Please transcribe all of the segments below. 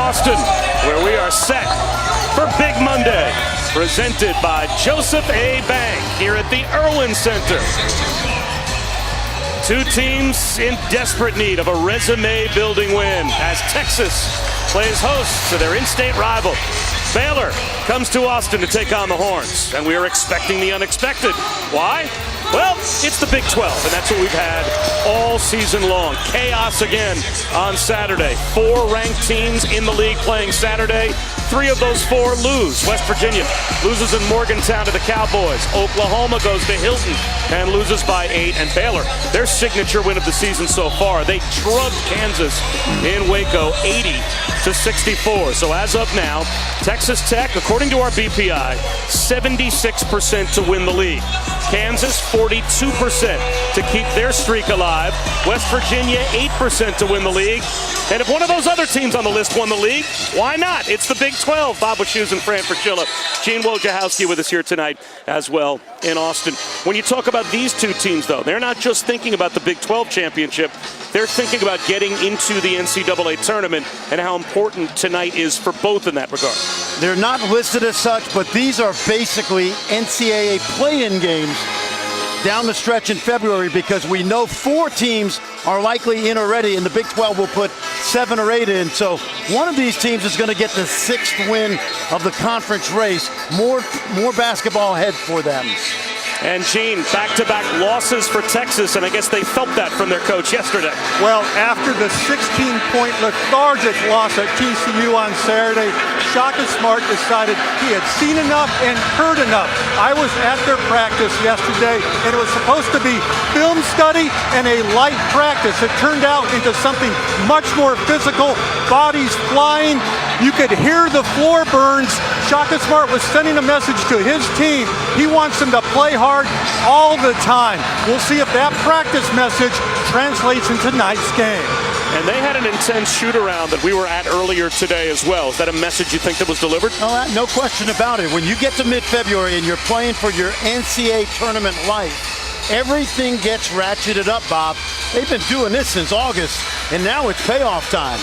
Austin, where we are set for Big Monday, presented by Joseph A. Bank here at the Irwin Center. Two teams in desperate need of a resume-building win as Texas plays host to their in-state rival. Baylor comes to Austin to take on the Horns, and we are expecting the unexpected. Why? Well, it's the Big 12, and that's what we've had all season long. Chaos again on Saturday. 4 ranked teams in the league playing Saturday. 3 of those 4 lose. West Virginia loses in Morgantown to the Cowboys. Oklahoma goes to Hilton and loses by 8. And Baylor, their signature win of the season so far, they drugged Kansas in Waco 80-64. So as of now, Texas Tech, according to our BPI, 76% to win the league. Kansas, 42% to keep their streak alive. West Virginia, 8% to win the league. And if one of those other teams on the list won the league, why not? It's the Big 12. Bob Wischusen and Fran Fraschilla. Gene Wojciechowski with us here tonight as well in Austin. When you talk about these two teams, though, they're not just thinking about the Big 12 championship. They're thinking about getting into the NCAA tournament and how important tonight is for both in that regard. They're not listed as such, but these are basically NCAA play-in games down the stretch in February, because we know 4 teams are likely in already, and the Big 12 will put 7 or 8 in. So one of these teams is going to get the 6th win of the conference race. More basketball ahead for them. And Gene, back-to-back losses for Texas, and I guess they felt that from their coach yesterday. Well, after the 16-point lethargic loss at TCU on Saturday, Shaka Smart decided he had seen enough and heard enough. I was at their practice yesterday, and it was supposed to be film study and a light practice. It turned out into something much more physical, bodies flying. You could hear the floor burns. Shaka Smart was sending a message to his team. He wants them to play hard all the time. We'll see if that practice message translates into tonight's game. And they had an intense shoot-around that we were at earlier today as well. Is that a message you think that was delivered? No question about it. When you get to mid-February and you're playing for your NCAA tournament life, everything gets ratcheted up, Bob. They've been doing this since August, and now it's payoff time.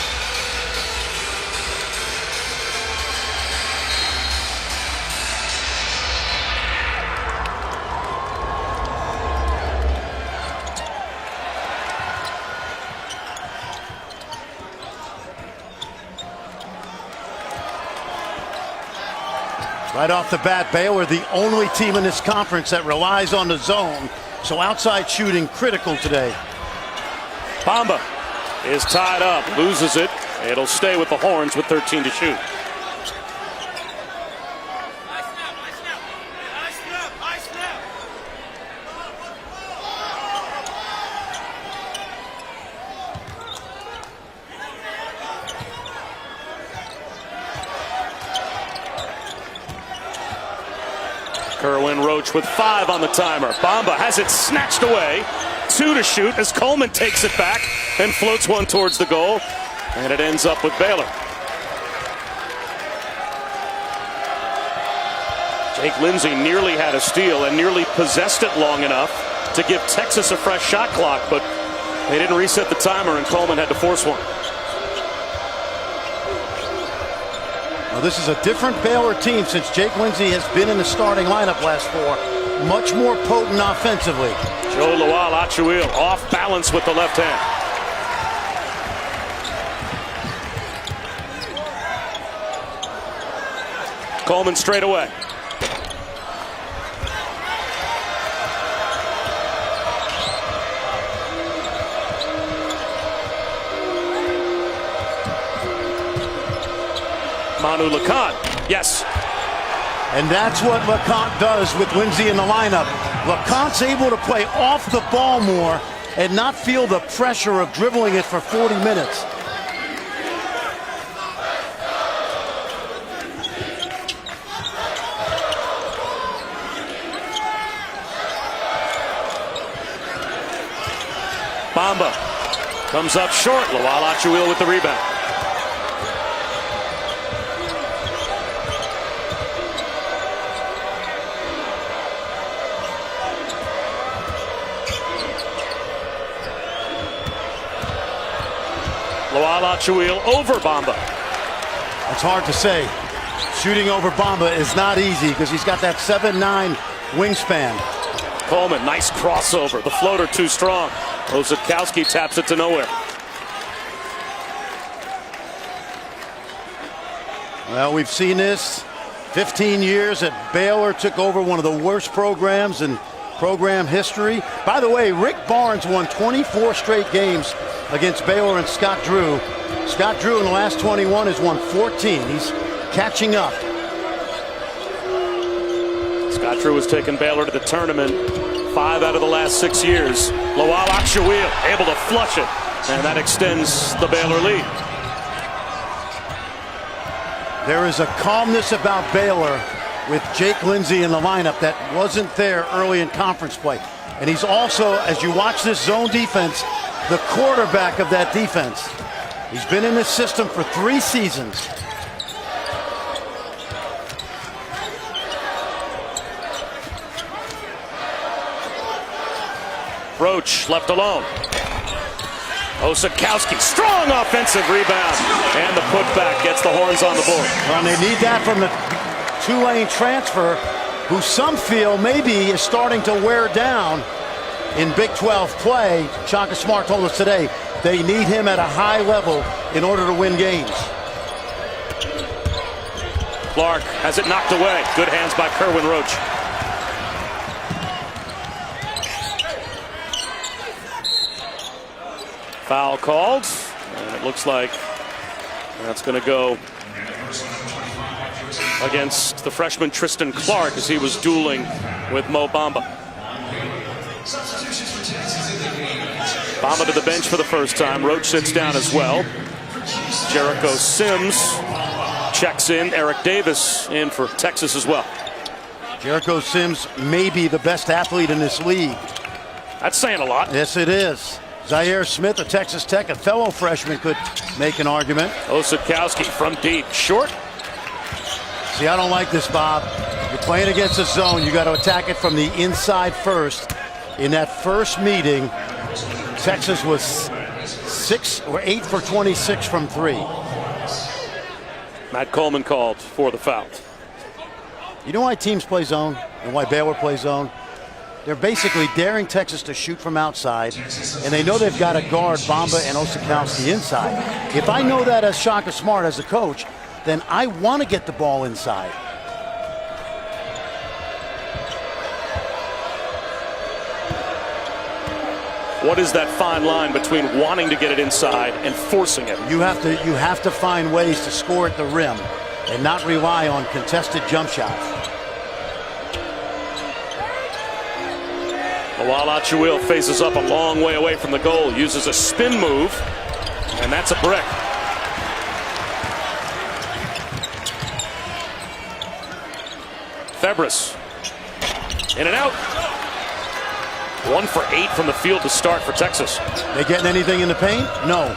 Right off the bat, Baylor, the only team in this conference that relies on the zone. So outside shooting critical today. Bamba is tied up, loses it. It'll stay with the Horns with 13 to shoot. Kerwin Roach with 5 on the timer. Bamba has it snatched away. 2 to shoot as Coleman takes it back and floats one towards the goal. And it ends up with Baylor. Jake Lindsey nearly had a steal and nearly possessed it long enough to give Texas a fresh shot clock, but they didn't reset the timer and Coleman had to force one. Well, this is a different Baylor team since Jake Lindsey has been in the starting lineup last 4. Much more potent offensively. Joe Lawal-Achuil off balance with the left hand. Coleman straight away. Manu LeConte, yes. And that's what LeConte does with Lindsey in the lineup. LeConte's able to play off the ball more and not feel the pressure of dribbling it for 40 minutes. Bamba comes up short. Lawal-Achuil with the rebound. Lawal-Achuil over Bamba. It's hard to say. Shooting over Bamba is not easy because he's got that 7'9" wingspan. Coleman, nice crossover. The floater too strong. Osakowski taps it to nowhere. Well, we've seen this. 15 years at Baylor, took over one of the worst programs in program history. By the way, Rick Barnes won 24 straight games against Baylor and Scott Drew. Scott Drew in the last 21 has won 14. He's catching up. Scott Drew has taken Baylor to the tournament 5 out of the last 6 years. Lawal Akshawil able to flush it, and that extends the Baylor lead. There is a calmness about Baylor with Jake Lindsey in the lineup that wasn't there early in conference play. And he's also, as you watch this zone defense, the quarterback of that defense. He's been in this system for 3 seasons. Roach left alone. Osakowski, strong offensive rebound. And the putback gets the Horns on the board. Well, and they need that from the Tulane transfer, who some feel maybe is starting to wear down in Big 12 play. Shaka Smart told us today they need him at a high level in order to win games. Clark has it knocked away. Good hands by Kerwin Roach. Foul called, and it looks like that's going to go against the freshman Tristan Clark as he was dueling with Mo Bamba. Bamba to the bench for the first time. Roach sits down as well. Jericho Sims checks in. Eric Davis in for Texas as well. Jericho Sims may be the best athlete in this league. That's saying a lot. Yes, it is. Zaire Smith of Texas Tech, a fellow freshman, could make an argument. Osakowski from deep. Short. See, I don't like this, Bob. You're playing against a zone. You got to attack it from the inside first. In that first meeting, Texas was 6 or 8 for 26 from 3. Matt Coleman called for the foul. You know why teams play zone and why Baylor plays zone? They're basically daring Texas to shoot from outside, and they know they've got to guard Bamba and Osakowski inside. If I know that as Shaka Smart, as a coach, then I want to get the ball inside. What is that fine line between wanting to get it inside and forcing it? You have to find ways to score at the rim and not rely on contested jump shots. Lawal Akshawil faces up a long way away from the goal, uses a spin move, and that's a brick. Febres, in and out. 1 for 8 from the field to start for Texas. They getting anything in the paint? No.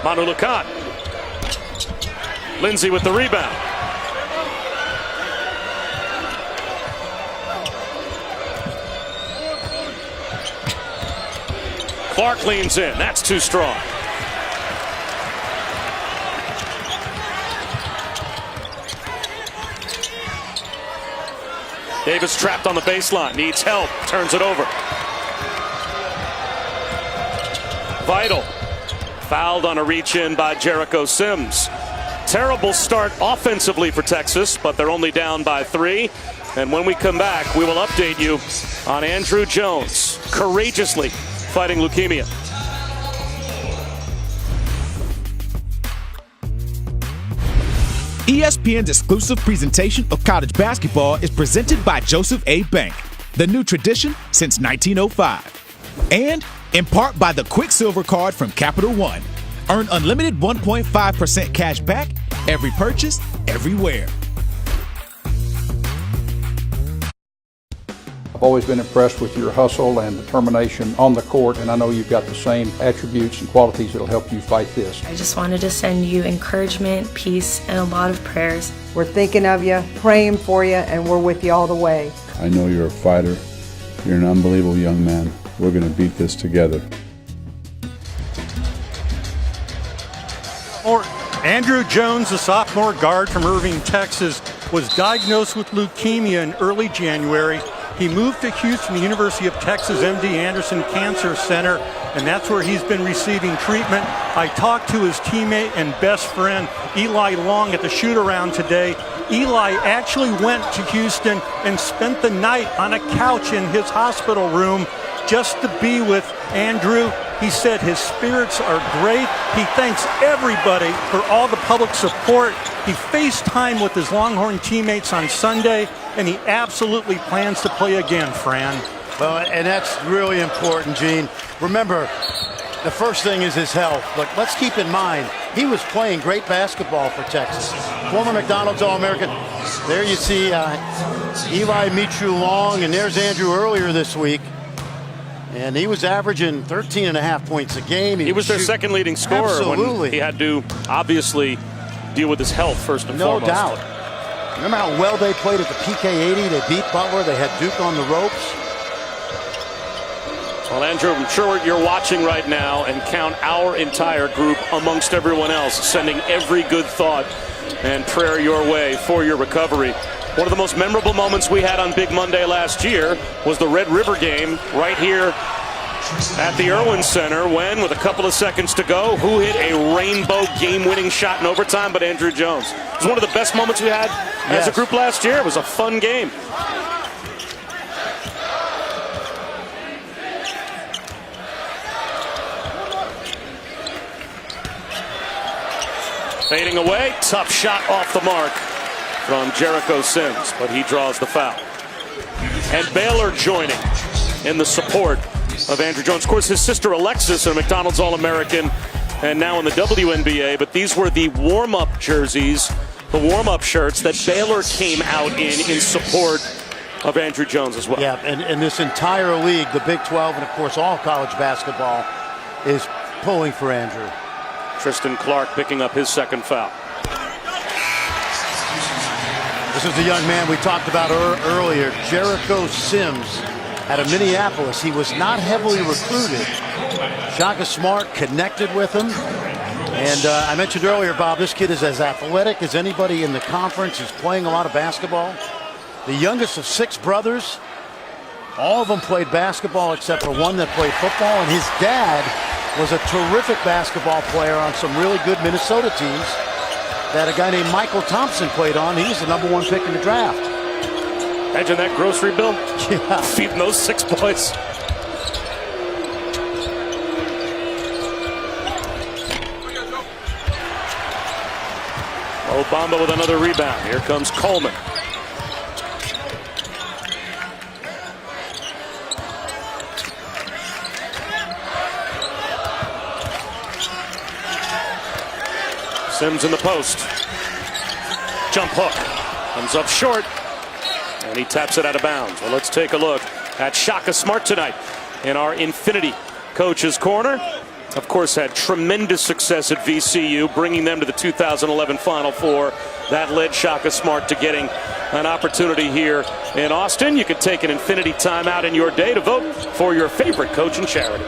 Manu Lacan. Lindsey with the rebound. Clark leans in. That's too strong. Davis trapped on the baseline. Needs help. Turns it over. Vital. Fouled on a reach-in by Jericho Sims. Terrible start offensively for Texas, but they're only down by 3. And when we come back, we will update you on Andrew Jones courageously fighting leukemia. ESPN's exclusive presentation of college basketball is presented by Joseph A. Bank, the new tradition since 1905. And in part by the Quicksilver Card from Capital One. Earn unlimited 1.5% cash back every purchase, everywhere. I've always been impressed with your hustle and determination on the court, and I know you've got the same attributes and qualities that'll help you fight this. I just wanted to send you encouragement, peace, and a lot of prayers. We're thinking of you, praying for you, and we're with you all the way. I know you're a fighter. You're an unbelievable young man. We're going to beat this together. Andrew Jones, the sophomore guard from Irving, Texas, was diagnosed with leukemia in early January. He moved to Houston, the University of Texas MD Anderson Cancer Center, and that's where he's been receiving treatment. I talked to his teammate and best friend, Eli Long, at the shoot-around today. Eli actually went to Houston and spent the night on a couch in his hospital room just to be with Andrew. He said his spirits are great. He thanks everybody for all the public support. He FaceTimed with his Longhorn teammates on Sunday, and he absolutely plans to play again, Fran. Well, and that's really important, Gene. Remember, the first thing is his health, but let's keep in mind, he was playing great basketball for Texas. Former McDonald's All-American. There you see Eli Mitru Long, and there's Andrew earlier this week. And he was averaging 13.5 points a game. He was their second leading scorer. Absolutely. When he had to obviously deal with his health first and foremost. No doubt. Remember how well they played at the PK 80? They beat Butler. They had Duke on the ropes. Well, Andrew, I'm sure you're watching right now and count our entire group amongst everyone else, sending every good thought and prayer your way for your recovery. One of the most memorable moments we had on Big Monday last year was the Red River game right here at the Irwin Center when, with a couple of seconds to go, who hit a rainbow game-winning shot in overtime but Andrew Jones. It was one of the best moments we had as a group last year. It was a fun game. Fading away, tough shot off the mark from Jericho Sims, but he draws the foul. And Baylor joining in the support of Andrew Jones. Of course, his sister Alexis, a McDonald's All-American, and now in the WNBA, but these were the warm-up jerseys, the warm-up shirts that Baylor came out in support of Andrew Jones as well. Yeah, and this entire league, the Big 12, and of course all college basketball, is pulling for Andrew. Tristan Clark picking up his second foul. This is the young man we talked about earlier, Jericho Sims, out of Minneapolis. He was not heavily recruited. Shaka Smart connected with him. And I mentioned earlier, Bob, this kid is as athletic as anybody in the conference. He's playing a lot of basketball. The youngest of 6 brothers. All of them played basketball except for one that played football. And his dad was a terrific basketball player on some really good Minnesota teams that a guy named Michael Thompson played on. He was the #1 pick in the draft. Imagine that grocery bill. Yeah. Feeding those 6 boys. Obama with another rebound. Here comes Coleman. Sims in the post. Jump hook. Comes up short. And he taps it out of bounds. Well, let's take a look at Shaka Smart tonight in our Infinity Coach's Corner. Of course, had tremendous success at VCU, bringing them to the 2011 Final Four. That led Shaka Smart to getting an opportunity here in Austin. You can take an Infinity timeout in your day to vote for your favorite coach and charity.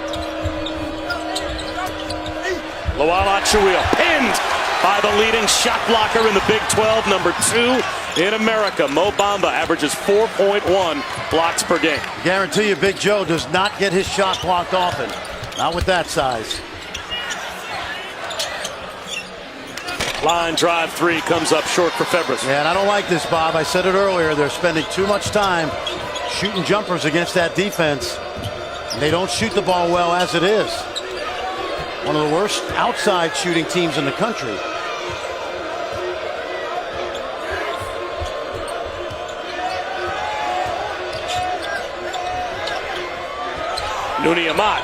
Loala Chuil pinned by the leading shot blocker in the Big 12, #2 in America. Mo Bamba averages 4.1 blocks per game. Guarantee you Big Joe does not get his shot blocked often. Not with that size. Line drive 3 comes up short for Febres. Yeah, and I don't like this, Bob. I said it earlier. They're spending too much time shooting jumpers against that defense. They don't shoot the ball well as it is. One of the worst outside shooting teams in the country. Nouni Amat.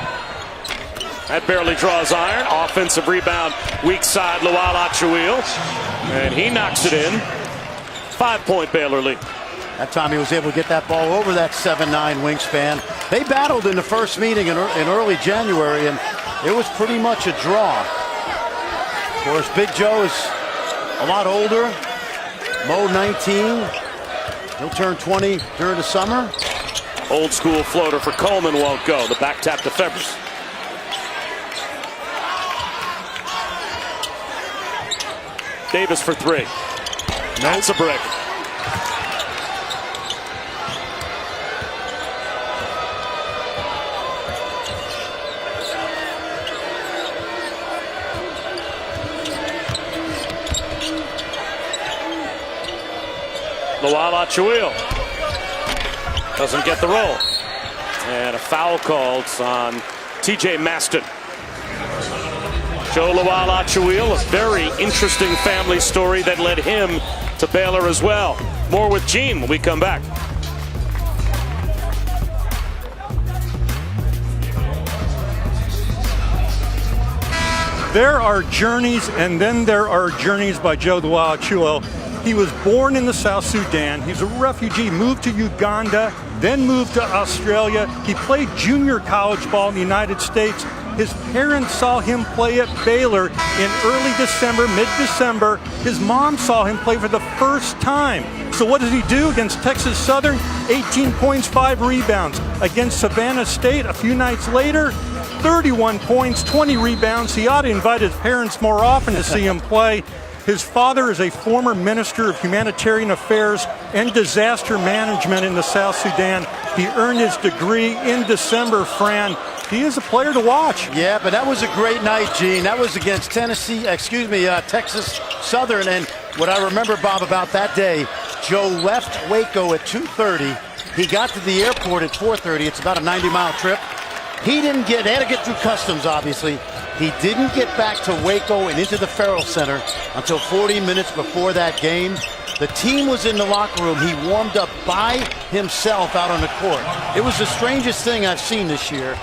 That barely draws iron. Offensive rebound, weak side, Loala Chuil. And he knocks it in. 5-point Baylor lead. That time he was able to get that ball over that 7'9" wingspan. They battled in the first meeting in early January, and it was pretty much a draw. Of course, Big Joe is a lot older. Mo 19. He'll turn 20 during the summer. Old school floater for Coleman won't go. The back tap to Febres. Davis for three. That's a brick. Lawal Achuil doesn't get the roll. And a foul called on TJ Maston. Joe Lawal Achuil, a very interesting family story that led him to Baylor as well. More with Gene when we come back. There are journeys, and then there are journeys by Joe Lawal Achuil. He was born in the South Sudan. He's a refugee, moved to Uganda, then moved to Australia. He played junior college ball in the United States. His parents saw him play at Baylor in early December, mid-December. His mom saw him play for the first time. So what does he do against Texas Southern? 18 points, 5 rebounds. Against Savannah State a few nights later, 31 points, 20 rebounds. He ought to invite his parents more often to see him play. His father is a former minister of humanitarian affairs and disaster management in the South Sudan. He earned his degree in December, Fran. He is a player to watch. Yeah, but that was a great night, Gene. That was against Texas Southern. And what I remember, Bob, about that day, Joe left Waco at 2:30. He got to the airport at 4:30. It's about a 90-mile trip. They had to get through customs, obviously. He didn't get back to Waco and into the Farrell Center until 40 minutes before that game. The team was in the locker room. He warmed up by himself out on the court. It was the strangest thing I've seen this year.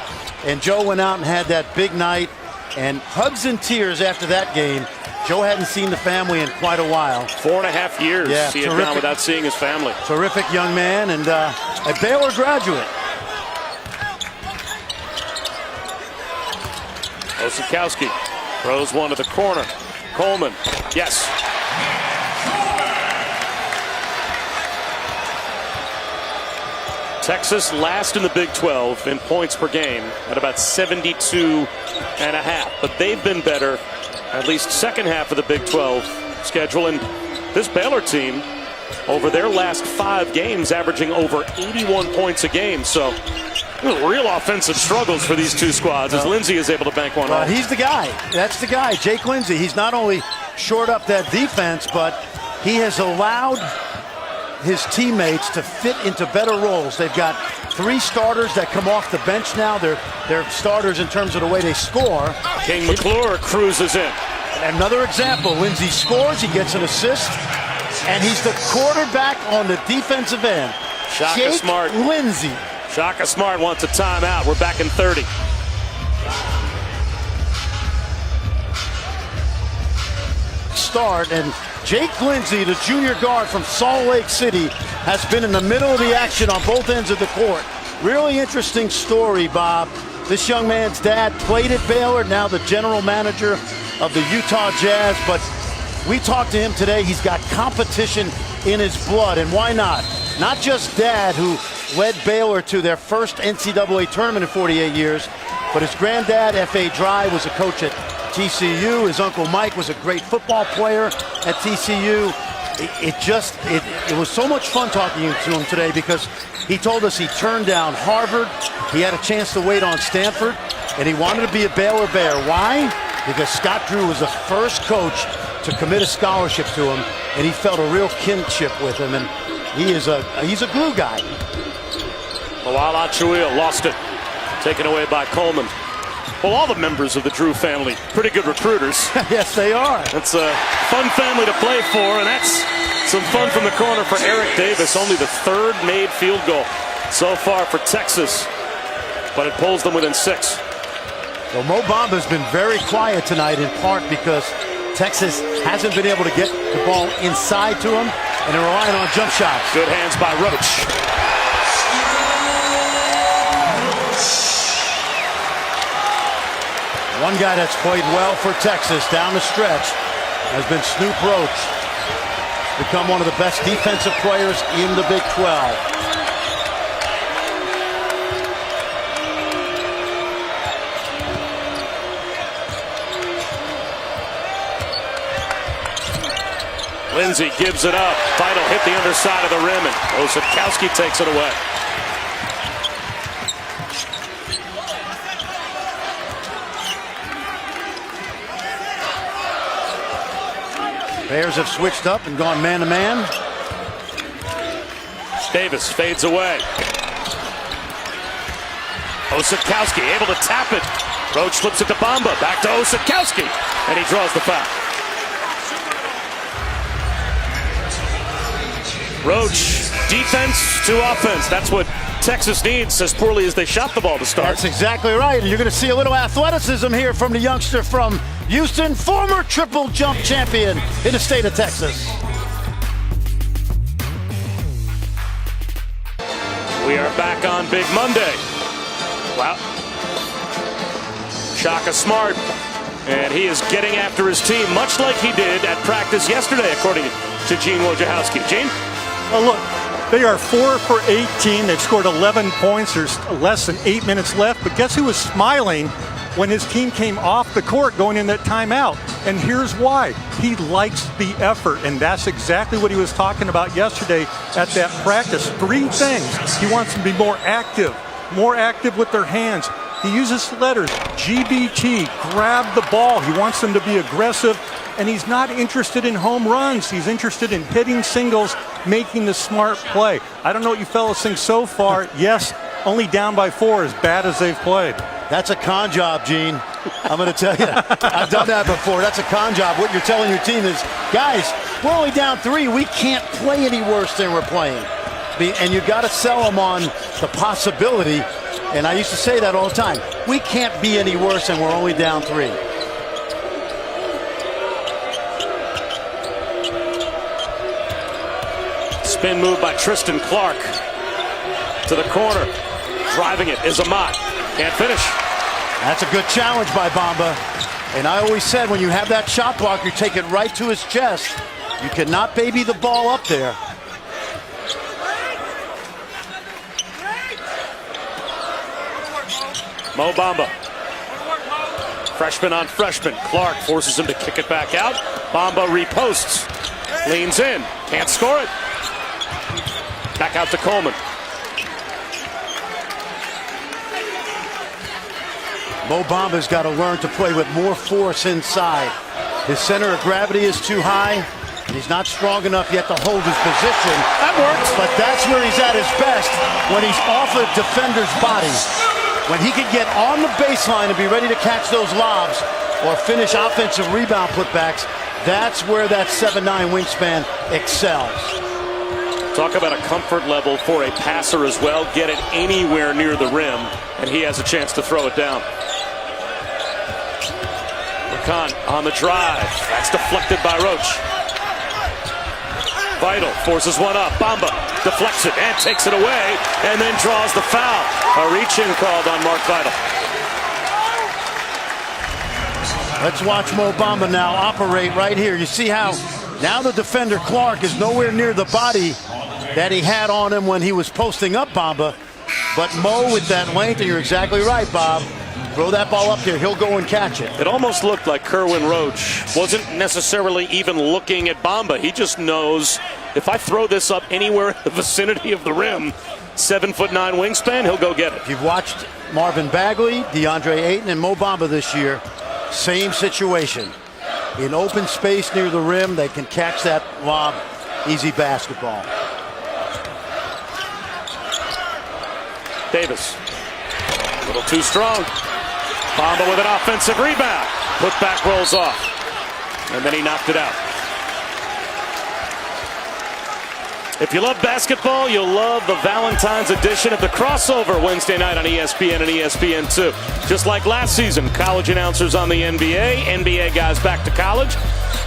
And Joe went out and had that big night, and hugs and tears after that game. Joe hadn't seen the family in quite a while. 4.5 years he had gone without seeing his family. Terrific young man, and a Baylor graduate. Osikowski throws one to the corner. Coleman, yes. Texas last in the Big 12 in points per game at about 72.5. But they've been better, at least second half of the Big 12 schedule. And this Baylor team, over their last 5 games, averaging over 81 points a game. So real offensive struggles for these two squads as Lindsey is able to bank one off. He's the guy. That's the guy, Jake Lindsey. He's not only shored up that defense, but he has allowed his teammates to fit into better roles. They've got 3 starters that come off the bench now. They're starters in terms of the way they score. King McClure cruises in. Another example, Lindsey scores, he gets an assist, and he's the quarterback on the defensive end. Shaka Smart. Lindsey. Shaka Smart wants a timeout. We're back in 30. Start, and Jake Lindsey, the junior guard from Salt Lake City, has been in the middle of the action on both ends of the court. Really interesting story, Bob. This young man's dad played at Baylor, now the general manager of the Utah Jazz, but we talked to him today. He's got competition in his blood, and why not? Not just dad, who led Baylor to their first NCAA tournament in 48 years, but his granddad, F.A. Dry, was a coach at TCU. His uncle Mike was a great football player at TCU. It was so much fun talking to him today because he told us he turned down Harvard. He had a chance to wait on Stanford, and he wanted to be a Baylor Bear. Why? Because Scott Drew was the first coach to commit a scholarship to him, and he felt a real kinship with him, and he's a glue guy. Lawal Achuil lost it. Taken away by Coleman. Well, all the members of the Drew family, pretty good recruiters. Yes, they are. It's a fun family to play for, and that's some fun from the corner for Eric Davis. Only the 3rd made field goal so far for Texas, but it pulls them within 6. Well, Mo Bamba's been very quiet tonight, in part because Texas hasn't been able to get the ball inside to him, and they're relying on jump shots. Good hands by Roach. One guy that's played well for Texas down the stretch has been Snoop Roach. Become one of the best defensive players in the Big 12. Lindsay gives it up. Vital hit the underside of the rim, and Osakowski takes it away. Bears have switched up and gone man-to-man. Davis fades away. Osakowski able to tap it. Roach flips it to Bamba. Back to Osakowski. And he draws the foul. Roach, defense to offense. That's what Texas needs, as poorly as they shot the ball to start. That's exactly right. And you're going to see a little athleticism here from the youngster from Houston, former triple jump champion in the state of Texas. We are back on Big Monday. Wow. Shaka Smart. And he is getting after his team, much like he did at practice yesterday, according to Gene Wojciechowski. Gene? Well, look, they are 4 for 18. They've scored 11 points. There's less than 8 minutes left. But guess who was smiling when his team came off the court going in that timeout? And here's why. He likes the effort, and that's exactly what he was talking about yesterday at that practice. 3 things. He wants them to be more active with their hands. He uses letters, GBT, grab the ball. He wants them to be aggressive, and he's not interested in home runs. He's interested in hitting singles, making the smart play. I don't know what you fellas think so far. Yes, only down by 4, as bad as they've played. That's a con job, Gene. I'm going to tell you. I've done that before. That's a con job. What you're telling your team is, guys, we're only down 3. We can't play any worse than we're playing. And you've got to sell them on the possibility. And I used to say that all the time. We can't be any worse and we're only down 3. Spin move by Tristan Clark to the corner. Driving it is Amat. Can't finish. That's a good challenge by Bamba. And I always said when you have that shot block, you take it right to his chest. You cannot baby the ball up there. Mo Bamba. Freshman on freshman. Clark forces him to kick it back out. Bamba reposts. Leans in. Can't score it. Back out to Coleman. Mo Bamba's got to learn to play with more force inside. His center of gravity is too high. And he's not strong enough yet to hold his position. That works. But that's where he's at his best, when he's off a defender's body. When he can get on the baseline and be ready to catch those lobs or finish offensive rebound putbacks, that's where that 7'9" wingspan excels. Talk about a comfort level for a passer as well. Get it anywhere near the rim, and he has a chance to throw it down. LeConte on the drive. That's deflected by Roach. Vital forces one up. Bamba deflects it and takes it away, and then draws the foul. A reach-in called on Mark Vital. Let's watch Mo Bamba now operate right here. You see how now the defender Clark is nowhere near the body that he had on him when he was posting up Bamba. But Mo with that length, and you're exactly right, Bob. Throw that ball up there, he'll go and catch it. It almost looked like Kerwin Roach wasn't necessarily even looking at Bamba. He just knows if I throw this up anywhere in the vicinity of the rim, 7'9" wingspan, he'll go get it. If you've watched Marvin Bagley, DeAndre Ayton, and Mo Bamba this year, same situation. In open space near the rim, they can catch that lob. Easy basketball. Davis, a little too strong. Bamba with an offensive rebound. Putback rolls off. And then he knocked it out. If you love basketball, you'll love the Valentine's edition of the Crossover Wednesday night on ESPN and ESPN2. Just like last season, college announcers on the NBA, NBA guys back to college.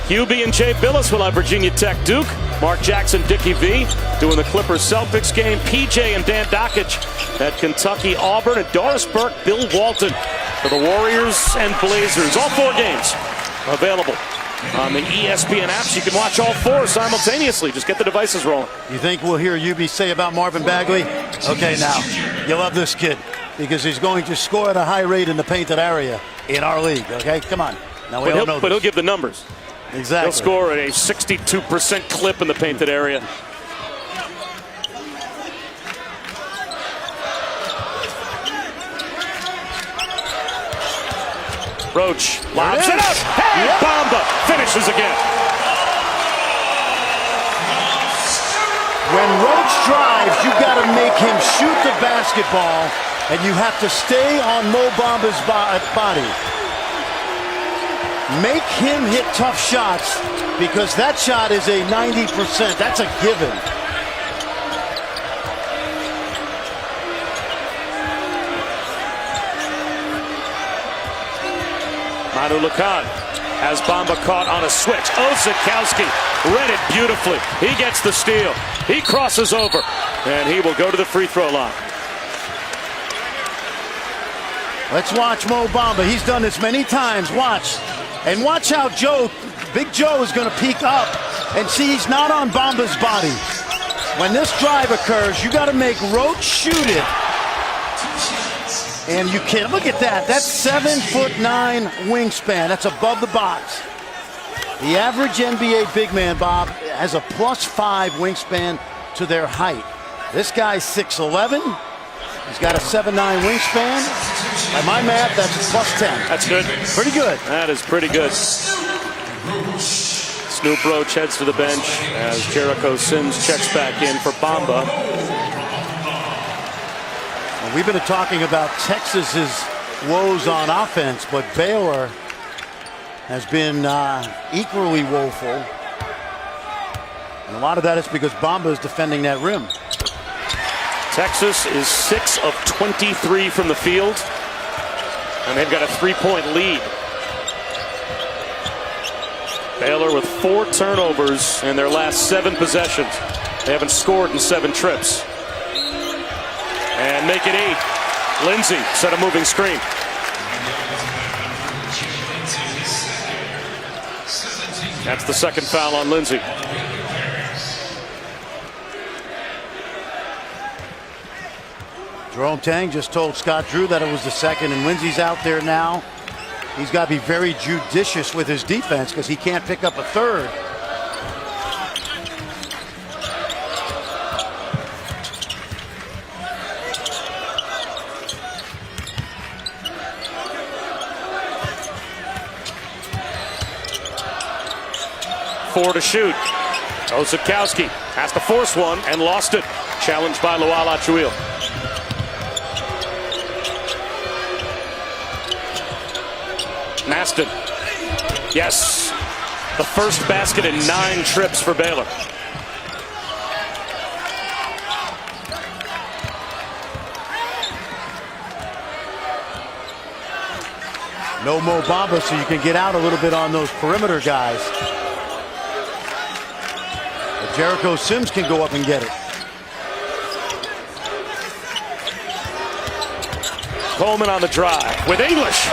Hubie and Jay Billis will have Virginia Tech Duke. Mark Jackson, Dickie V doing the Clippers Celtics game. PJ and Dan Dockich at Kentucky Auburn. And Doris Burke, Bill Walton for the Warriors and Blazers. All 4 games available on the ESPN apps. You can watch all 4 simultaneously. Just get the devices rolling. You think we'll hear Hubie say about Marvin Bagley? Okay, now, you love this kid because he's going to score at a high rate in the painted area in our league. Okay, come on. Now we all know but this. he'll give the numbers. Exactly. He'll score at a 62% clip in the painted area. Roach lobs it up. Hey, Yep. Bamba finishes again. When Roach drives, you got to make him shoot the basketball, and you have to stay on Mo Bamba's body. Make him hit tough shots, because that shot is a 90%. That's a given. Manu Lacan has Bamba caught on a switch. Osakowski read it beautifully. He gets the steal. He crosses over, and he will go to the free throw line. Let's watch Mo Bamba. He's done this many times. Watch. And watch how Big Joe is going to peek up and see he's not on Bamba's body. When this drive occurs, you got to make Roach shoot it. And you can't. Look at that. That's 7'9" wingspan. That's above the box. The average NBA big man, Bob, has a +5 wingspan to their height. This guy's 6'11". He's got a 7'9" wingspan. By my math, that's +10. That's good. Pretty good. That is pretty good. Snoop Roach heads to the bench as Jericho Sims checks back in for Bamba. Well, we've been talking about Texas's woes on offense, but Baylor has been equally woeful. And a lot of that is because Bamba is defending that rim. Texas is 6 of 23 from the field, and they've got a 3-point lead. Baylor with 4 turnovers in their last 7 possessions. They haven't scored in 7 trips. And make it 8. Lindsey set a moving screen. That's the second foul on Lindsey. Jerome Tang just told Scott Drew that it was the second, and Lindsey's out there now. He's got to be very judicious with his defense because he can't pick up a third. Four to shoot. Osakowski has to force one and lost it. Challenged by Lawal Achuil. Maston. Yes. The first basket in 9 trips for Baylor. No Mo Bamba, so you can get out a little bit on those perimeter guys. But Jericho Sims can go up and get it. Coleman on the drive with English.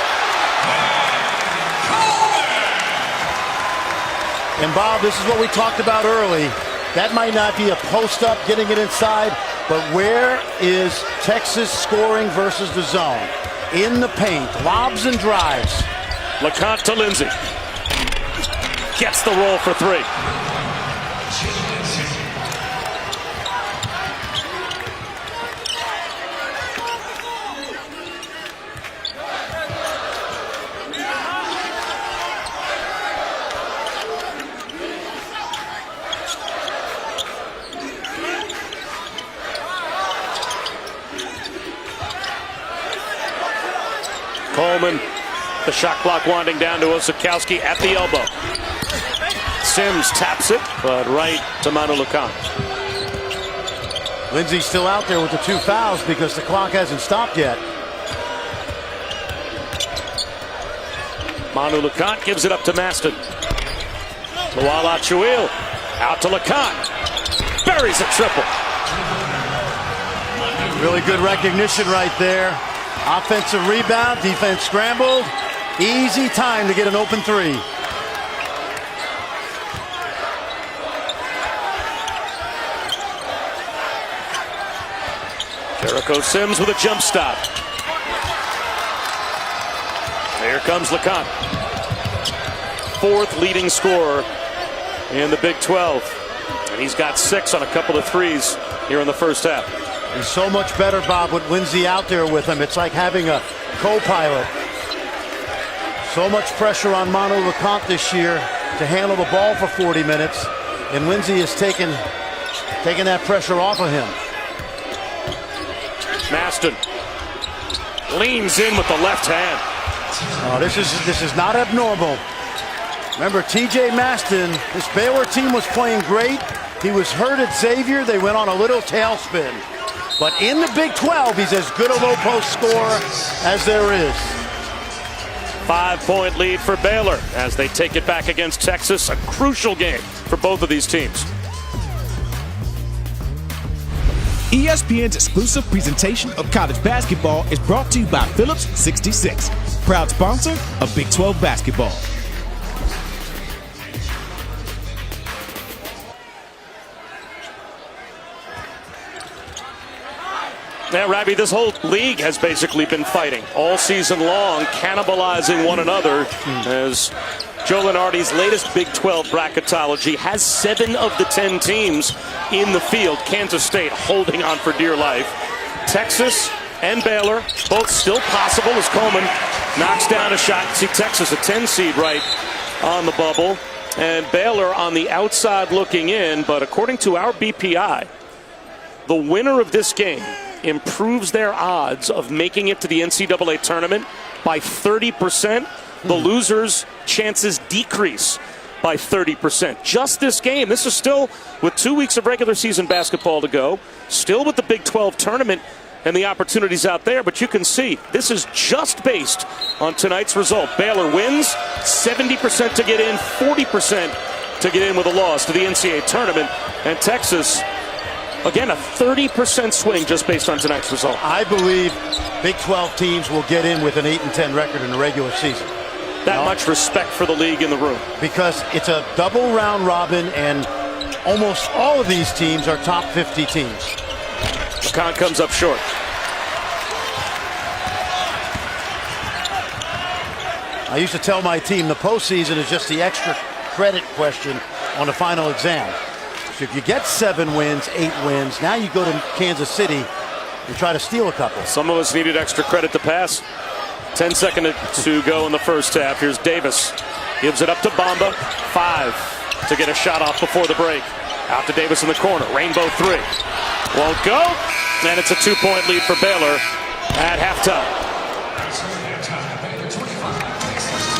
And Bob, this is what we talked about early. That might not be a post-up, getting it inside, but where is Texas scoring versus the zone? In the paint, lobs and drives. LeConte to Lindsey. Gets the roll for 3. Coleman, the shot clock winding down to Osakowski at the elbow. Sims taps it, but right to Manu Lacan. Lindsey's still out there with the 2 fouls because the clock hasn't stopped yet. Manu Lacan gives it up to Maston. Lawal Achuil out to Lacan. Buries a triple. Really good recognition right there. Offensive rebound, defense scrambled. Easy time to get an open 3. Jericho Sims with a jump stop. Here comes LeConte. fourth leading scorer in the Big 12. And he's got 6 on a couple of threes here in the first half. He's so much better, Bob, with Lindsay out there with him. It's like having a co-pilot. So much pressure on Manu LeCompte this year to handle the ball for 40 minutes. And Lindsay is taking that pressure off of him. Maston leans in with the left hand. Oh, this is not abnormal. Remember, TJ Maston, this Baylor team was playing great. He was hurt at Xavier. They went on a little tailspin. But in the Big 12, he's as good a low post scorer as there is. 5-point lead for Baylor as they take it back against Texas. A crucial game for both of these teams. ESPN's exclusive presentation of college basketball is brought to you by Phillips 66, proud sponsor of Big 12 basketball. Now, Rabbi, this whole league has basically been fighting all season long, cannibalizing one another, as Joe Lunardi's latest Big 12 bracketology has 7 of the 10 teams in the field. Kansas State holding on for dear life. Texas and Baylor, both still possible as Coleman knocks down a shot. See Texas, a 10 seed right on the bubble, and Baylor on the outside looking in. But according to our BPI, the winner of this game improves their odds of making it to the NCAA tournament by 30%. The losers' chances decrease by 30%. Just this game. This is still with 2 weeks of regular season basketball to go. Still with the Big 12 tournament and the opportunities out there. But you can see this is just based on tonight's result. Baylor wins, 70% to get in, 40% to get in with a loss to the NCAA tournament. And Texas, again, a 30% swing just based on tonight's result. I believe Big 12 teams will get in with an 8-10 record in the regular season. That much respect for the league in the room. Because it's a double round robin, and almost all of these teams are top 50 teams. LeCompte comes up short. I used to tell my team the postseason is just the extra credit question on the final exam. So if you get 7 wins, 8 wins, now you go to Kansas City and try to steal a couple. Some of us needed extra credit to pass. 10 seconds to go in the first half. Here's Davis. Gives it up to Bamba. 5 to get a shot off before the break. Out to Davis in the corner. Rainbow 3. Won't go. And it's a 2-point lead for Baylor at halftime.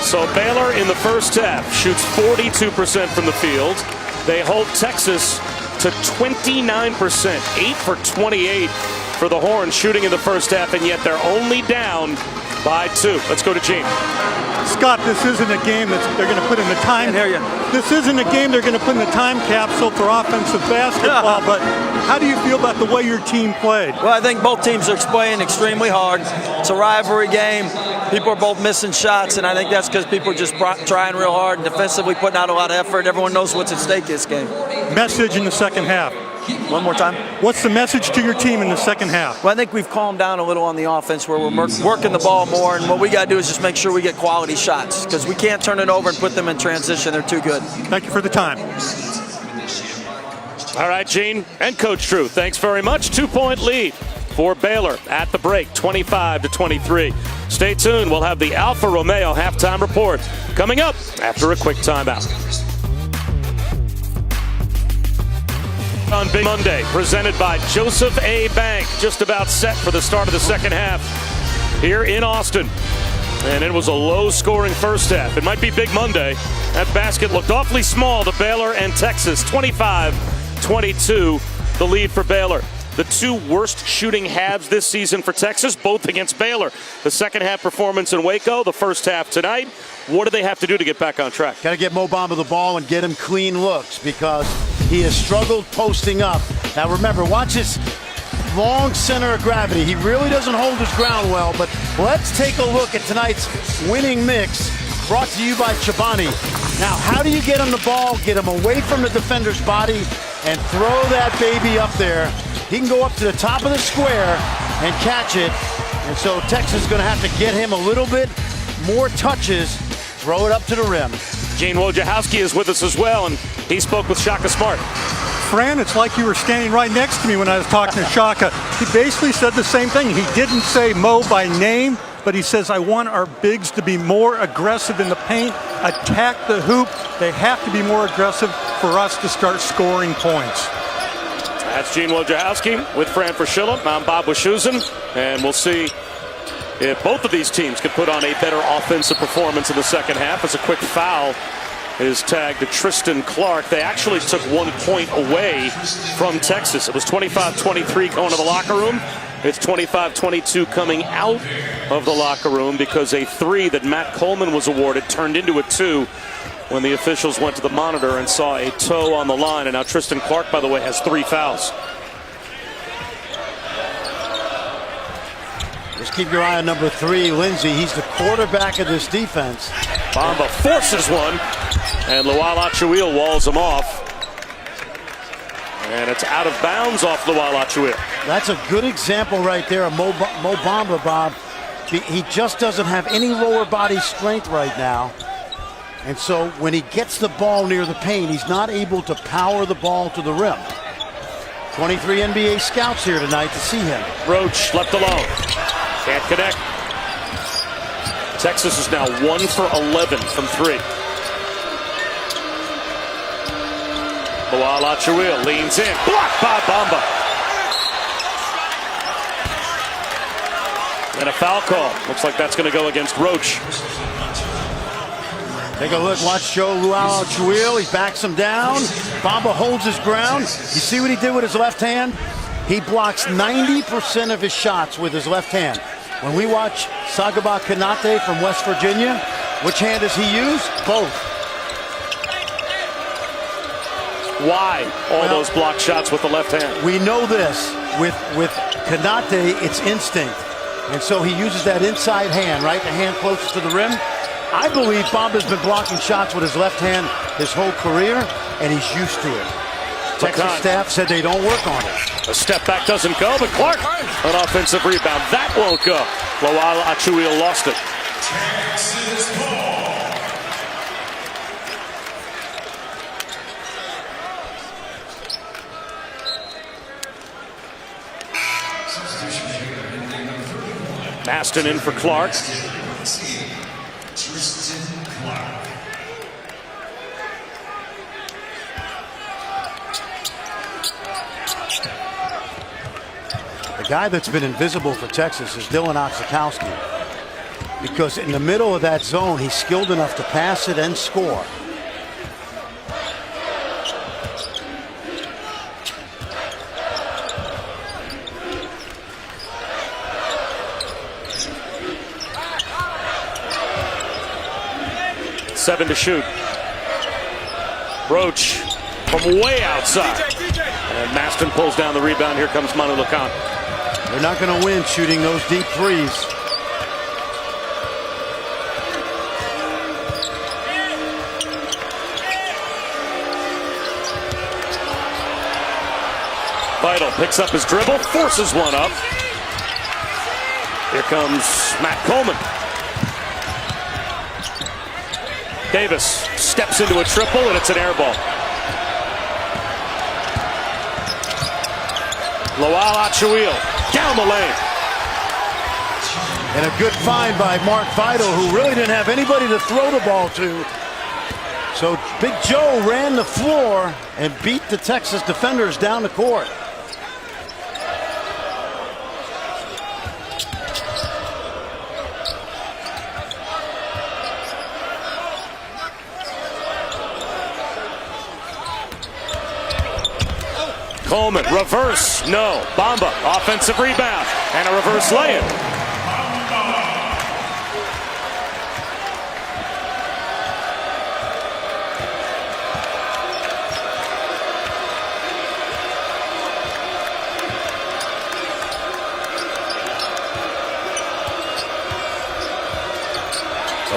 So Baylor in the first half shoots 42% from the field. They hold Texas to 29%, 8 for 28 for the Horns shooting in the first half, and yet they're only down by 2. Let's go to Gene. Scott, this isn't a game that they're going to put in the time. This isn't a game they're going to put in the time capsule for offensive basketball, but how do you feel about the way your team played? Well, I think both teams are playing extremely hard. It's a rivalry game. People are both missing shots, and I think that's because people are just trying real hard and defensively putting out a lot of effort. Everyone knows what's at stake this game. Message in the second half. One more time. What's the message to your team in the second half? Well, I think we've calmed down a little on the offense where we're working the ball more, and what we got to do is just make sure we get quality shots because we can't turn it over and put them in transition. They're too good. Thank you for the time. All right, Gene and Coach Drew, thanks very much. 2-point lead for Baylor at the break, 25-23. Stay tuned. We'll have the Alfa Romeo halftime report coming up after a quick timeout. On Big Monday, presented by Joseph A. Bank, just about set for the start of the second half here in Austin. And it was a low-scoring first half. It might be Big Monday. That basket looked awfully small to Baylor and Texas. 25-22, the lead for Baylor. The 2 worst shooting halves this season for Texas, both against Baylor. The second half performance in Waco, the first half tonight. What do they have to do to get back on track? Got to get Mo Bamba the ball and get him clean looks because he has struggled posting up. Now remember, watch his long center of gravity. He really doesn't hold his ground well, but let's take a look at tonight's winning mix brought to you by Chobani. Now, how do you get him the ball, get him away from the defender's body, and throw that baby up there? He can go up to the top of the square and catch it. And so Texas is going to have to get him a little bit more touches, throw it up to the rim. Gene Wojciechowski is with us as well, and he spoke with Shaka Smart. Fran, it's like you were standing right next to me when I was talking to Shaka. He basically said the same thing. He didn't say Mo by name, but he says, I want our bigs to be more aggressive in the paint, attack the hoop. They have to be more aggressive for us to start scoring points. That's Gene Wojciechowski with Fran Fraschilla. I'm Bob Wischusen, and we'll see if both of these teams can put on a better offensive performance in the second half. As a quick foul is tagged to Tristan Clark. They actually took 1 point away from Texas. It was 25-23 going to the locker room. It's 25-22 coming out of the locker room because a 3 that Matt Coleman was awarded turned into a 2 when the officials went to the monitor and saw a toe on the line. And now Tristan Clark, by the way, has 3 fouls. Just keep your eye on number 3, Lindsey. He's the quarterback of this defense. Bamba forces one, and Lawal Achuil walls him off. And it's out of bounds off Lawal Achuil. That's a good example right there of Mo Bamba, Bob. He just doesn't have any lower body strength right now. And so when he gets the ball near the paint, he's not able to power the ball to the rim. 23 NBA scouts here tonight to see him. Roach left alone. Can't connect. Texas is now 1 for 11 from 3. Lawal Achuil leans in. Blocked by Bamba. And a foul call. Looks like that's going to go against Roach. Take a look. Watch Lawal Achuil. He backs him down. Bamba holds his ground. You see what he did with his left hand? He blocks 90% of his shots with his left hand. When we watch Sagaba Kanate from West Virginia, which hand does he use? Both. Why all those blocked shots with the left hand? We know this. With Kanate, it's instinct. And so he uses that inside hand, right? The hand closest to the rim. I believe Bamba's been blocking shots with his left hand his whole career, and he's used to it. Texas staff said they don't work on it. A step back doesn't go, but Clark, an offensive rebound. That won't go. Lawal Achuil lost it. Texas ball. Maston in for Clark. The guy that's been invisible for Texas is Dylan Oxakowski, because in the middle of that zone, he's skilled enough to pass it and score. Seven to shoot. Roach from way outside. And Maston pulls down the rebound. Here comes Manu Lacan. They're not going to win shooting those deep threes. Vital picks up his dribble, forces one up. Here comes Matt Coleman. Davis steps into a triple, and it's an air ball. Lawal Achuil down the lane. And a good find by Mark Vital, who really didn't have anybody to throw the ball to. So Big Joe ran the floor and beat the Texas defenders down the court. Coleman, reverse, no. Bamba, offensive rebound, and a reverse lay-in.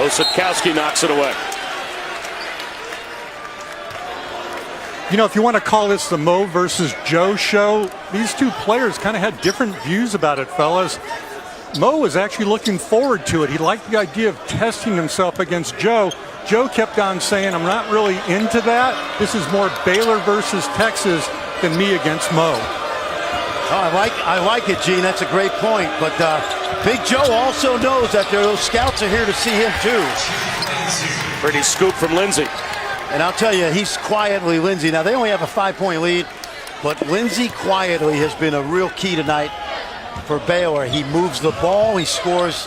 Osadkowski knocks it away. You know, if you want to call this the Mo versus Joe show, these two players kind of had different views about it, fellas. Mo was actually looking forward to it. He liked the idea of testing himself against Joe. Joe kept on saying, I'm not really into that. This is more Baylor versus Texas than me against Mo. Oh, I like it, Gene. That's a great point. But Big Joe also knows that those scouts are here to see him, too. Pretty scoop from Lindsey. And I'll tell you, he's quietly Lindsey. Now, they only have a 5-point lead, but Lindsey quietly has been a real key tonight for Baylor. He moves the ball, he scores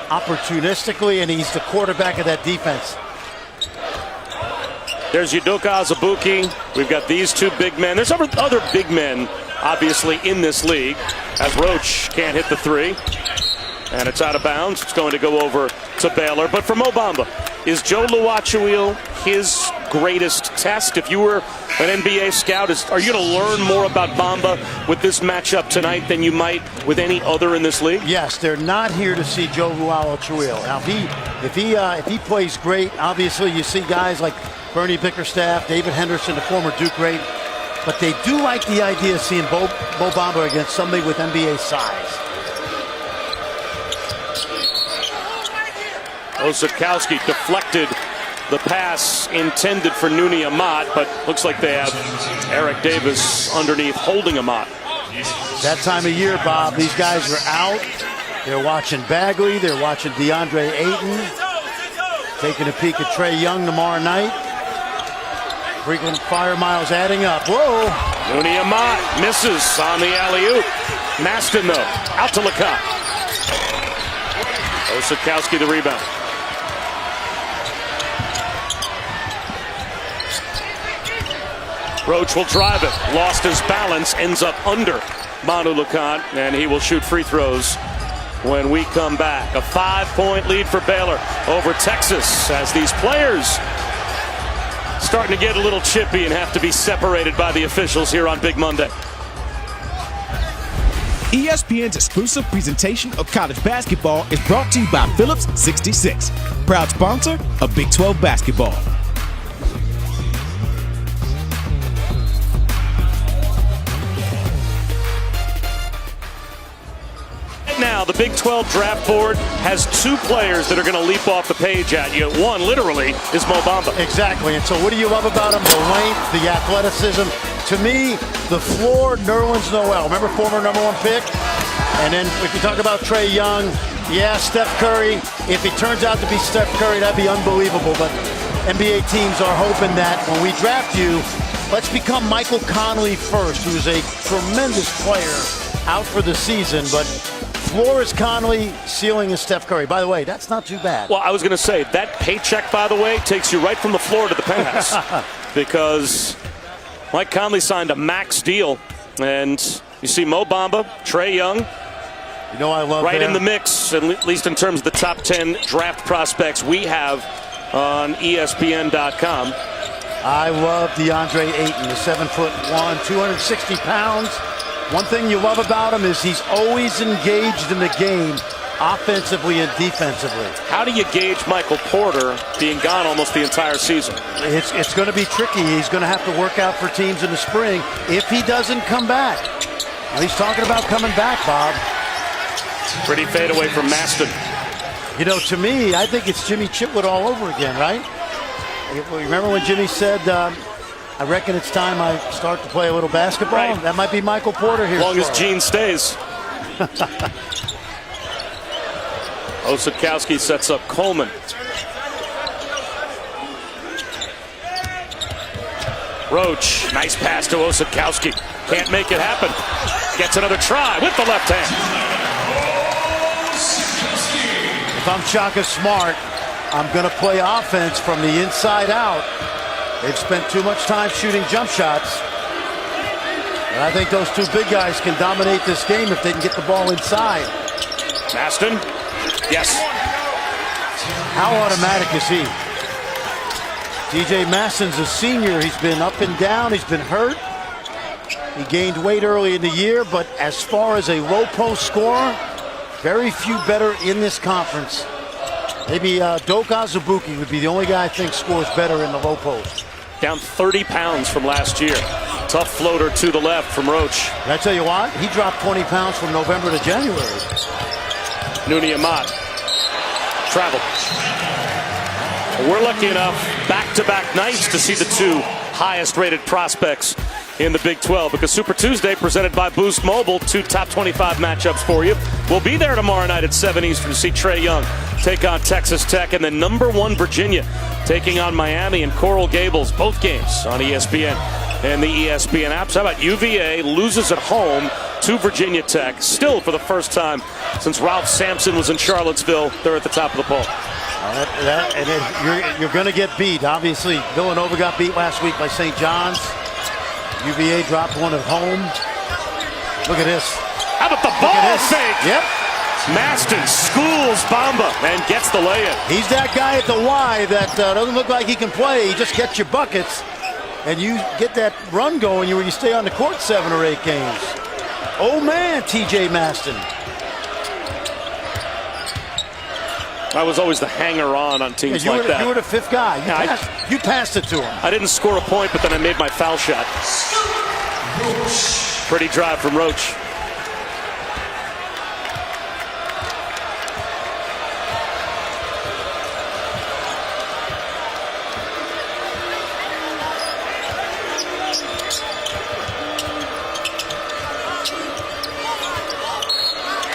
opportunistically, and he's the quarterback of that defense. There's Udoka Azubuike. We've got these two big men. There's other big men, obviously, in this league, as Roach can't hit the three. And it's out of bounds. It's going to go over to Baylor. But for Mo Bamba, is Joe Luachuil his greatest test? If you were an NBA scout, are you going to learn more about Bamba with this matchup tonight than you might with any other in this league? Yes, they're not here to see Joe Luachuil. Now, if he plays great, obviously you see guys like Bernie Bickerstaff, David Henderson, the former Duke great, but they do like the idea of seeing Mo Bamba against somebody with NBA size. Osakowski deflected the pass intended for Nooney Amat, but looks like they have Eric Davis underneath holding Amat. That time of year, Bob, these guys are out. They're watching Bagley. They're watching DeAndre Ayton. Taking a peek at Trae Young tomorrow night. Frequent fire miles adding up. Whoa. Nooney Amat misses on the alley-oop. Maston, though, out to LeCoq. Osakowski the rebound. Roach will drive it. Lost his balance. Ends up under Manu LeCoq, and he will shoot free throws when we come back. A 5-point lead for Baylor over Texas as these players starting to get a little chippy and have to be separated by the officials here on Big Monday. ESPN's exclusive presentation of college basketball is brought to you by Phillips 66, proud sponsor of Big 12 basketball. Now, the Big 12 draft board has two players that are going to leap off the page at you. One, literally, is Mo Bamba. Exactly. And so what do you love about him? The length, the athleticism. To me, the floor, Nerlens Noel. Remember, former #1 pick? And then if you talk about Trae Young, yeah, Steph Curry. If it turns out to be Steph Curry, that'd be unbelievable. But NBA teams are hoping that when we draft you, let's become Michael Conley first, who's a tremendous player out for the season. But floor is Conley, ceiling is Steph Curry. By the way, that's not too bad. Well, I was going to say, that paycheck, by the way, takes you right from the floor to the penthouse. Because Mike Conley signed a max deal. And you see Mo Bamba, Trae Young. You know I love right them. In the mix, at least in terms of the top 10 draft prospects we have on ESPN.com. I love DeAndre Ayton, the 7'1", 260 pounds. One thing you love about him is he's always engaged in the game, offensively and defensively. How do you gauge Michael Porter being gone almost the entire season? It's going to be tricky. He's going to have to work out for teams in the spring if he doesn't come back. Now, he's talking about coming back, Bob. Pretty fadeaway from Maston. You know, to me, I think it's Jimmy Chitwood all over again, right? Remember when Jimmy said, I reckon it's time I start to play a little basketball? Right. That might be Michael Porter here. As long as Gene stays. Osakowski sets up Coleman. Roach, nice pass to Osakowski. Can't make it happen. Gets another try with the left hand. If I'm Shaka Smart, I'm going to play offense from the inside out. They've spent too much time shooting jump shots. And I think those two big guys can dominate this game if they can get the ball inside. Maston, yes. How automatic is he? DJ Maston's a senior. He's been up and down. He's been hurt. He gained weight early in the year, but as far as a low post scorer, very few better in this conference. Maybe Udoka Azubuike would be the only guy I think scores better in the low post. Down 30 pounds from last year. Tough floater to the left from Roach. Can I tell you what? He dropped 20 pounds from November to January. Nuni Amat. Travel. We're lucky enough back-to-back nights to see the two highest-rated prospects in the Big 12 because Super Tuesday presented by Boost Mobile, 2 top 25 matchups for you. We'll be there tomorrow night at 7 Eastern to see Trae Young take on Texas Tech, and then number 1 Virginia taking on Miami and Coral Gables, both games on ESPN and the ESPN apps. How about UVA loses at home to Virginia Tech, still for the first time since Ralph Sampson was in Charlottesville. They're at the top of the poll. You're going to get beat. Obviously, Villanova got beat last week by St. John's. UVA dropped one at home. Look at this. How about the ball fake? Yep. Maston schools Bamba and gets the lay-in. He's that guy at the Y that doesn't look like he can play. He just gets your buckets, and you get that run going where you stay on the court 7 or 8 games. Oh, man, TJ Maston. I was always the hanger-on teams like that. You were the 5th guy. You passed it to him. I didn't score a point, but then I made my foul shot. Pretty drive from Roach.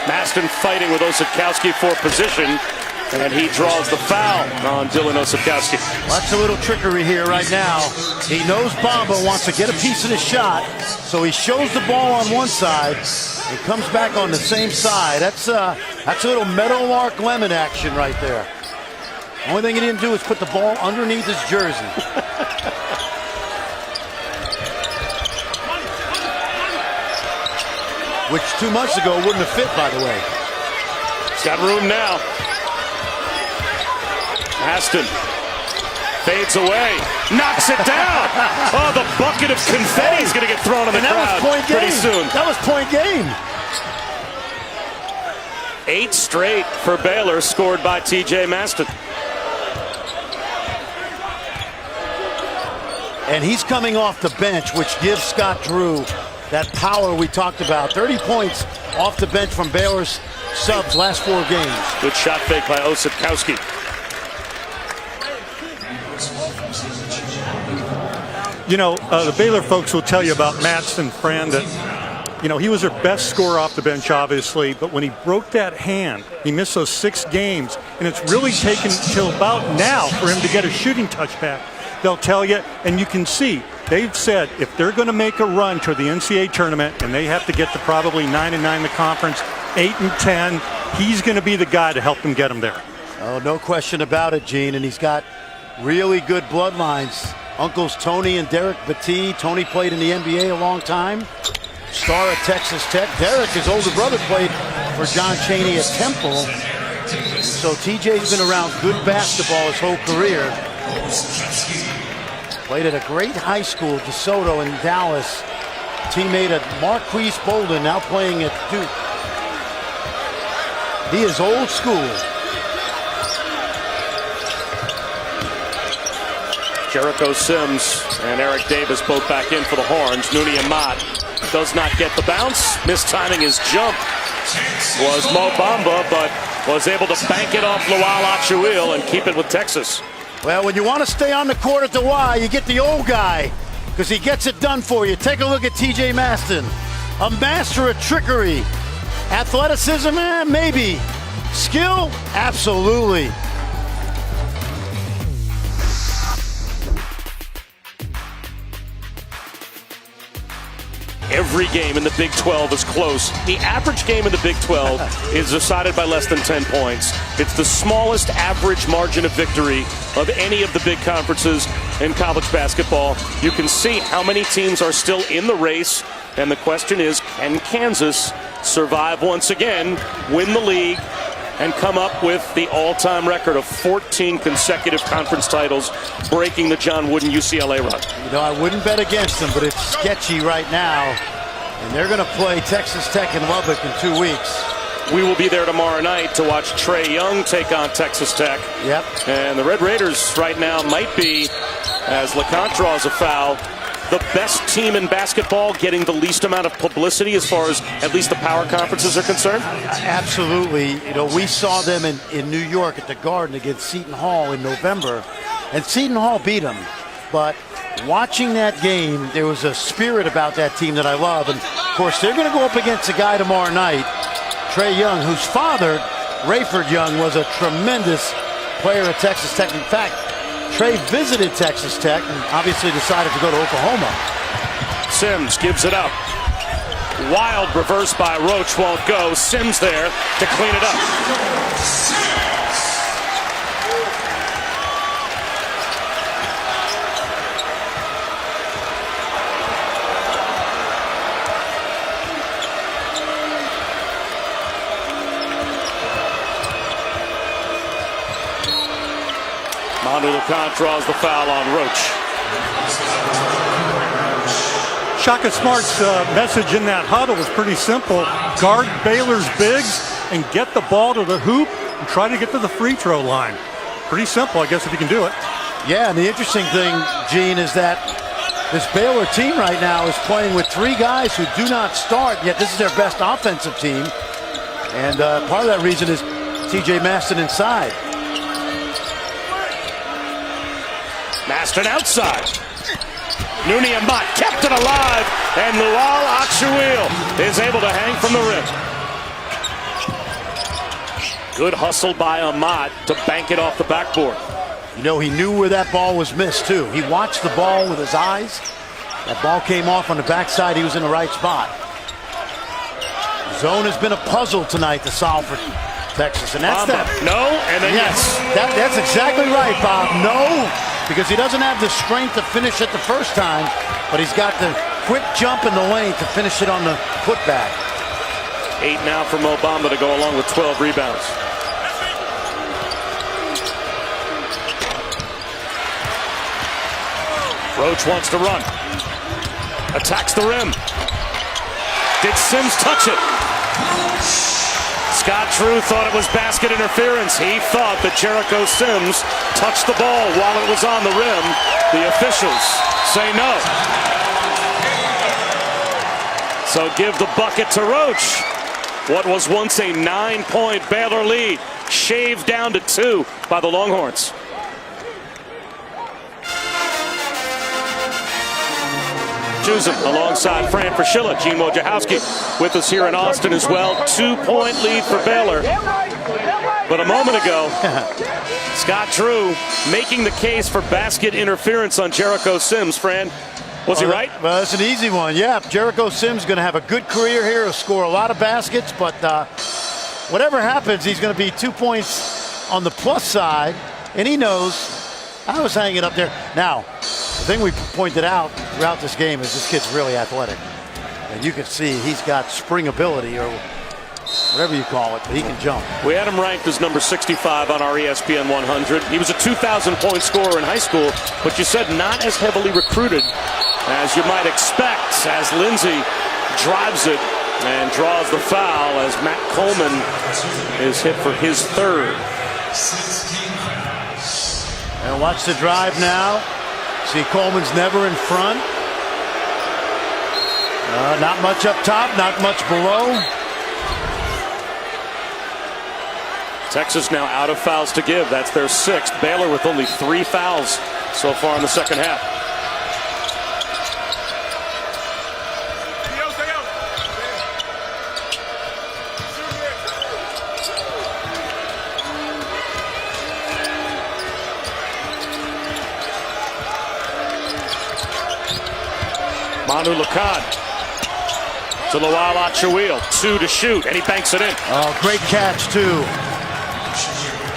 Maston fighting with Osipkowski for position. And he draws the foul on Dylan Osipkowski. Watch a little trickery here right now. He knows Bamba wants to get a piece of the shot, so he shows the ball on one side and comes back on the same side. That's a little Meadowlark Lemon action right there. Only thing he didn't do is put the ball underneath his jersey. Which 2 months ago wouldn't have fit, by the way. He's got room now. Maston fades away, knocks it down. Oh, the bucket of confetti is going to get thrown in the crowd pretty soon. That was point game. 8 straight for Baylor, scored by TJ Maston. And he's coming off the bench, which gives Scott Drew that power we talked about. 30 points off the bench from Baylor's subs last 4 games. Good shot fake by Osipkowski. You know, the Baylor folks will tell you about Maston Friend that, you know, he was their best scorer off the bench, obviously, but when he broke that hand, he missed those 6 games, and it's really taken till about now for him to get a shooting touch back. They'll tell you, and you can see, they've said if they're going to make a run toward the NCAA tournament, and they have to get to probably 9-9 in the conference, 8-10, he's going to be the guy to help them get them there. Oh, no question about it, Gene, and he's got really good bloodlines. Uncles Tony and Derek Battie. Tony played in the NBA a long time. Star at Texas Tech. Derek, his older brother, played for John Chaney at Temple. So TJ's been around good basketball his whole career. Played at a great high school, DeSoto in Dallas. Teammate of Marquise Bolden, now playing at Duke. He is old school. Jericho Sims and Eric Davis both back in for the Horns. Nuni Amat does not get the bounce. Mistiming his jump was Mo Bamba, but was able to bank it off Lawal Achuil and keep it with Texas. Well, when you want to stay on the court at the Y, you get the old guy because he gets it done for you. Take a look at TJ Maston. A master of trickery. Athleticism, maybe. Skill, absolutely. Every game in the Big 12 is close. The average game in the Big 12 is decided by less than 10 points. It's the smallest average margin of victory of any of the big conferences in college basketball. You can see how many teams are still in the race, and the question is, can Kansas survive once again, win the league, and come up with the all-time record of 14 consecutive conference titles, breaking the John Wooden UCLA run? You know, I wouldn't bet against them, but it's sketchy right now. And they're going to play Texas Tech in Lubbock in 2 weeks. We will be there tomorrow night to watch Trae Young take on Texas Tech. Yep. And the Red Raiders right now might be, as LeConte draws a foul, the best team in basketball getting the least amount of publicity as far as at least the power conferences are concerned? Absolutely. You know, we saw them in New York at the Garden against Seton Hall in November, and Seton Hall beat them. But watching that game, there was a spirit about that team that I love. And, of course, they're going to go up against a guy tomorrow night, Trae Young, whose father, Rayford Young, was a tremendous player at Texas Tech. In fact, Trae visited Texas Tech and obviously decided to go to Oklahoma. Sims gives it up. Wild reverse by Roach, won't go. Sims there to clean it up. Lukan draws the foul on Roach. Shaka Smart's message in that huddle was pretty simple. Guard Baylor's bigs and get the ball to the hoop and try to get to the free throw line. Pretty simple, I guess, if you can do it. Yeah, and the interesting thing, Gene, is that this Baylor team right now is playing with 3 guys who do not start, yet this is their best offensive team. And part of that reason is TJ Maston inside. Maston outside. Nouni Amat kept it alive, and Lual Achuil is able to hang from the rim. Good hustle by Amat to bank it off the backboard. You know, he knew where that ball was missed, too. He watched the ball with his eyes. That ball came off on the backside. He was in the right spot. Zone has been a puzzle tonight to solve for Texas, and that's that. No, and then yes. That's exactly right, Bob. No, because he doesn't have the strength to finish it the first time, but he's got the quick jump in the lane to finish it on the putback. 8 now from Obama to go along with 12 rebounds. Roach wants to run. Attacks the rim. Did Sims touch it? Scott Drew thought it was basket interference. He thought that Jericho Sims touched the ball while it was on the rim. The officials say no. So give the bucket to Roach. What was once a 9-point Baylor lead, shaved down to 2 by the Longhorns. Juzin alongside Fran Fraschilla. Gene Wojciechowski with us here in Austin as well. 2-point lead for Baylor. But a moment ago, Scott Drew making the case for basket interference on Jericho Sims. Fran, was he right? Well, that's an easy one. Yeah, Jericho Sims going to have a good career here. He'll score a lot of baskets, but whatever happens, he's going to be 2 points on the plus side, and he knows I was hanging up there. Now, the thing we pointed out throughout this game is this kid's really athletic. And you can see he's got spring ability, or whatever you call it, but he can jump. We had him ranked as number 65 on our ESPN 100. He was a 2,000-point scorer in high school, but you said not as heavily recruited as you might expect, as Lindsey drives it and draws the foul as Matt Coleman is hit for his 3rd. And watch the drive now. See, Coleman's never in front. Not much up top, not much below. Texas now out of fouls to give. That's their 6th. Baylor with only 3 fouls so far in the second half. Manu Lukan to Lual Achuil, 2 to shoot, and he banks it in. Oh, great catch, too.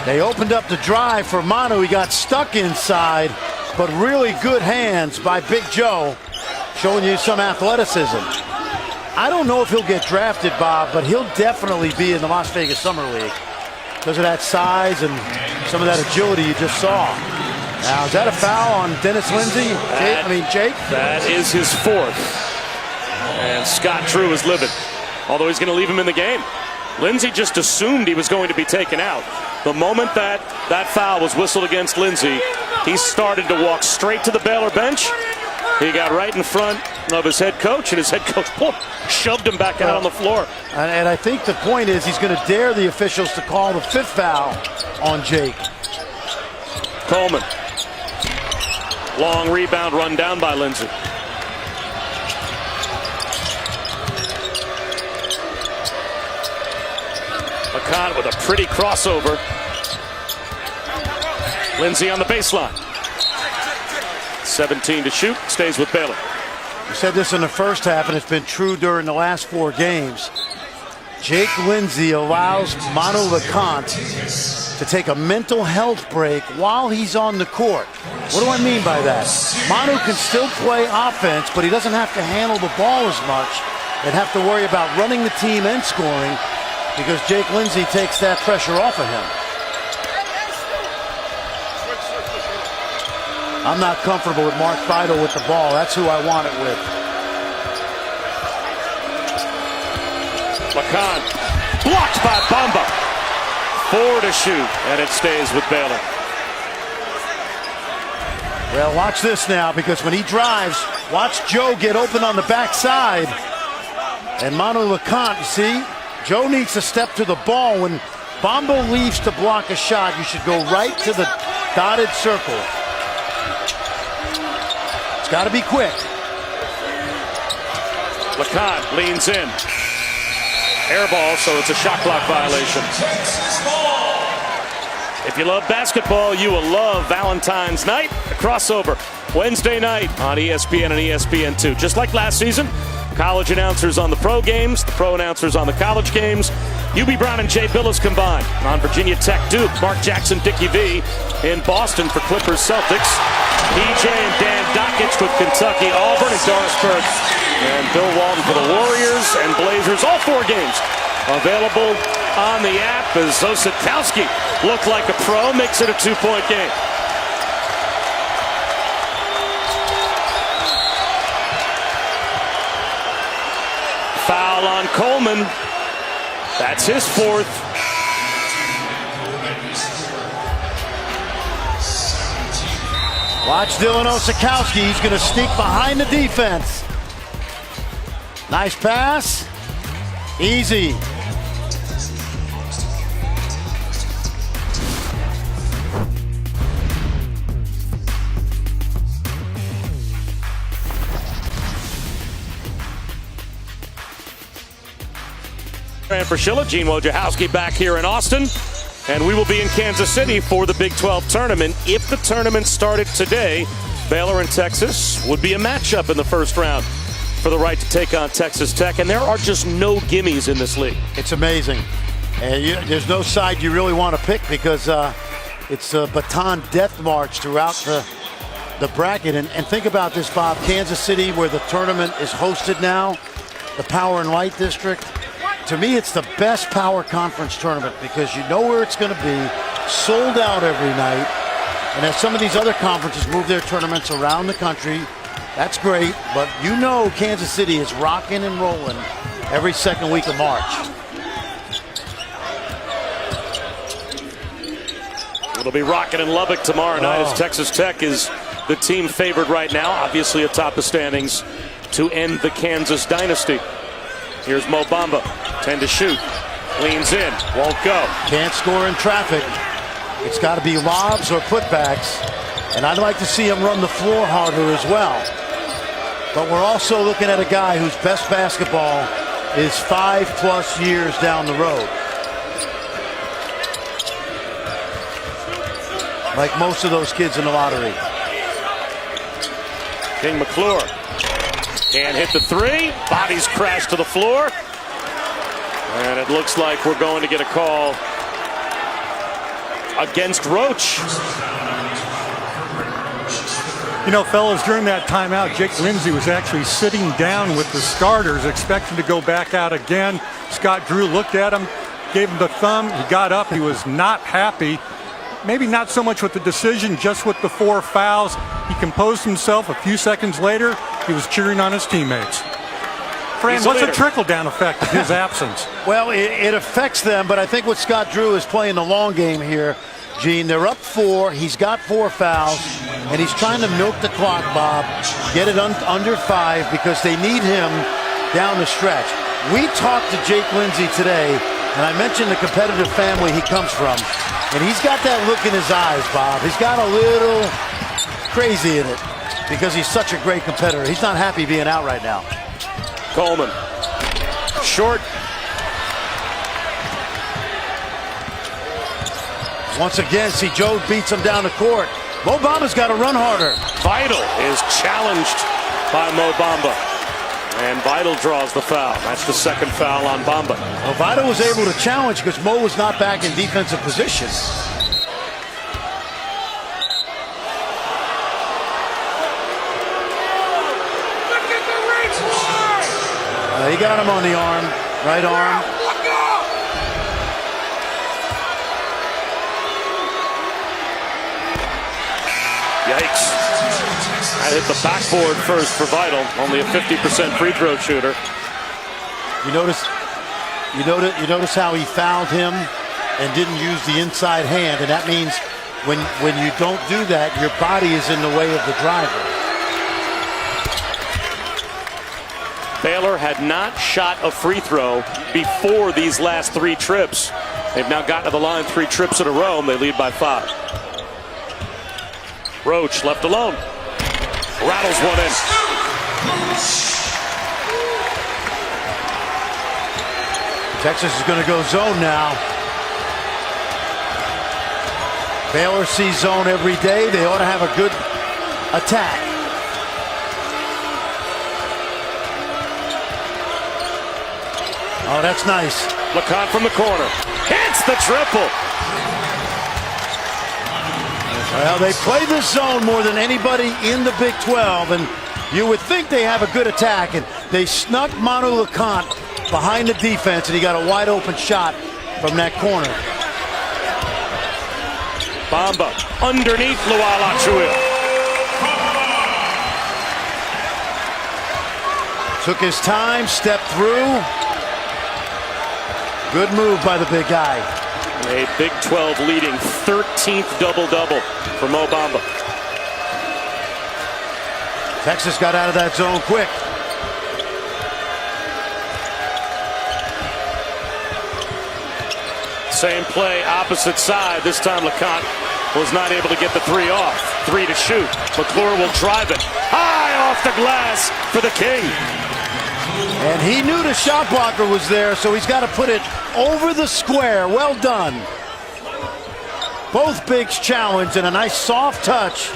They opened up the drive for Manu. He got stuck inside, but really good hands by Big Joe, showing you some athleticism. I don't know if he'll get drafted, Bob, but he'll definitely be in the Las Vegas Summer League because of that size and some of that agility you just saw. Now, is that a foul on Dennis Lindsey? Jake? That is his 4th. And Scott Drew is livid, although he's going to leave him in the game. Lindsey just assumed he was going to be taken out. The moment that foul was whistled against Lindsey, he started to walk straight to the Baylor bench, He got right in front of his head coach, and his head coach shoved him back out on the floor. And I think the point is he's going to dare the officials to call the 5th foul on Jake. Coleman. Long rebound run down by Lindsay. McCann with a pretty crossover. Lindsay on the baseline. 17 to shoot, stays with Baylor. We said this in the first half, and it's been true during the last 4 games. Jake Lindsay allows Manu LeConte to take a mental health break while he's on the court. What do I mean by that? Manu can still play offense, but he doesn't have to handle the ball as much and have to worry about running the team and scoring because Jake Lindsay takes that pressure off of him. I'm not comfortable with Mark Feidel with the ball. That's who I want it with. McCann blocked by Bamba. 4 to shoot, and it stays with Baylor. Well, watch this now, because when he drives, watch Joe get open on the backside. And Manu LeConte, you see, Joe needs to step to the ball. When Bamba leaves to block a shot, you should go right to the dotted circle. It's got to be quick. LeConte leans in. Air ball, so it's a shot clock violation. If you love basketball, you will love Valentine's Night, a crossover Wednesday night on ESPN and ESPN2. Just like last season, college announcers on the pro games, the pro announcers on the college games. UB Brown and Jay Billis combined on Virginia Tech Duke. Mark Jackson, Dickie V in Boston for Clippers Celtics. PJ and Dan Dockich with Kentucky, Auburn, and Doris Burke and Bill Walton for the Warriors and Blazers. All 4 games available on the app as Osikowski looked like a pro, makes it a 2-point game. Foul on Coleman. That's his 4th. Watch Dylan Osikowski. He's going to sneak behind the defense. Nice pass. Easy. And for Shilla, Gene Wojciechowski back here in Austin. And we will be in Kansas City for the Big 12 tournament. If the tournament started today, Baylor and Texas would be a matchup in the first round for the right to take on Texas Tech. And there are just no gimmies in this league. It's amazing. And there's no side you really want to pick because it's a baton death march throughout the bracket. And think about this, Bob. Kansas City, where the tournament is hosted now, the Power and Light District. To me, it's the best power conference tournament because you know where it's going to be, sold out every night. And as some of these other conferences move their tournaments around the country, that's great. But you know Kansas City is rocking and rolling every second week of March. It'll be rocking in Lubbock tomorrow night as Texas Tech is the team favored right now, obviously atop the standings to end the Kansas dynasty. Here's Mo Bamba, 10 to shoot, leans in, won't go. Can't score in traffic. It's got to be lobs or putbacks. And I'd like to see him run the floor harder as well. But we're also looking at a guy whose best basketball is 5+ years down the road. Like most of those kids in the lottery. King McClure can't hit the 3. Bodies crash to the floor. And it looks like we're going to get a call against Roach. You know, fellas, during that timeout, Jake Lindsay was actually sitting down with the starters, expecting to go back out again. Scott Drew looked at him, gave him the thumb. He got up. He was not happy. Maybe not so much with the decision, just with the 4 fouls. He composed himself. A few seconds later, he was cheering on his teammates. Fran, what's the trickle-down effect of his absence? Well, it affects them, but I think what Scott Drew is playing the long game here. Gene, they're up 4. He's got 4 fouls, and he's trying to milk the clock, Bob, get it under 5 because they need him down the stretch. We talked to Jake Lindsey today, and I mentioned the competitive family he comes from, and he's got that look in his eyes, Bob. He's got a little crazy in it because he's such a great competitor. He's not happy being out right now. Coleman, short. Once again, see Joe beats him down the court. Mo Bamba's got to run harder. Vital is challenged by Mo Bamba. And Vital draws the foul. That's the second foul on Bamba. Well, Vital was able to challenge because Mo was not back in defensive position. He got him on the arm, right arm. Yikes. That hit the backboard first for Vital. Only a 50% free throw shooter. You notice how he fouled him and didn't use the inside hand, and that means when you don't do that, your body is in the way of the driver. Baylor had not shot a free throw before these last 3 trips. They've now gotten to the line 3 trips in a row, and they lead by 5. Roach left alone. Rattles one in. Texas is going to go zone now. Baylor sees zone every day. They ought to have a good attack. Oh, that's nice. LeConte from the corner. Hits the triple. Well, they play this zone more than anybody in the Big 12, and you would think they have a good attack, and they snuck Manu LeConte behind the defense, and he got a wide open shot from that corner. Bamba underneath Luala-Chuil. Took his time, stepped through. Good move by the big guy. A Big 12 leading 13th double-double for Mo Bamba. Texas got out of that zone quick. Same play, opposite side. This time LeConte was not able to get the 3 off. 3 to shoot. McClure will drive it. High off the glass for the King. And he knew the shot blocker was there, so he's got to put it over the square. Well done. Both bigs challenged, and a nice soft touch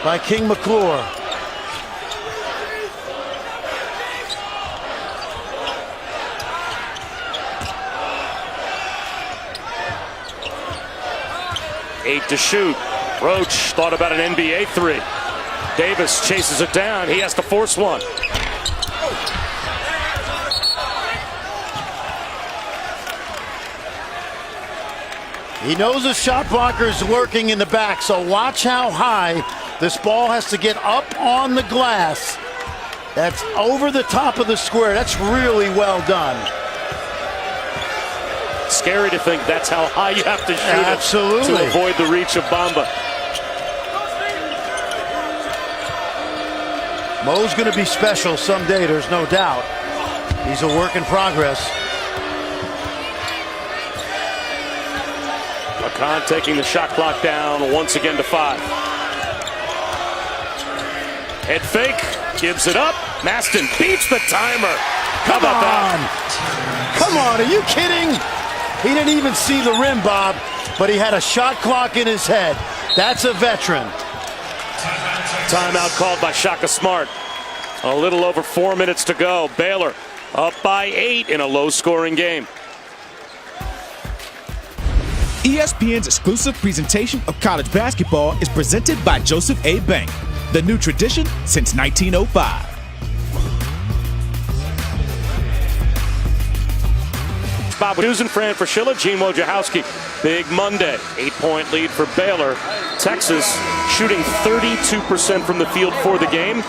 by King McClure. Eight to shoot. Roach thought about an NBA 3. Davis chases it down. He has to force one. He knows the shot blocker is lurking in the back, so watch how high this ball has to get up on the glass. That's over the top of the square. That's really well done. Scary to think that's how high you have to shoot Absolutely. it to avoid the reach of Bamba. Mo's going to be special someday, there's no doubt. He's a work in progress. LeConte taking the shot clock down once again to 5. Head fake, gives it up. Maston beats the timer. How about that? Come on, are you kidding? He didn't even see the rim, Bob, but he had a shot clock in his head. That's a veteran. Timeout called by Shaka Smart. A little over 4 minutes to go. Baylor up by 8 in a low-scoring game. ESPN's exclusive presentation of college basketball is presented by Joseph A. Bank, the new tradition since 1905. Bob News and Fran Fraschilla, Gene Wojciechowski. Big Monday, 8-point lead for Baylor. Texas shooting 32% from the field for the game.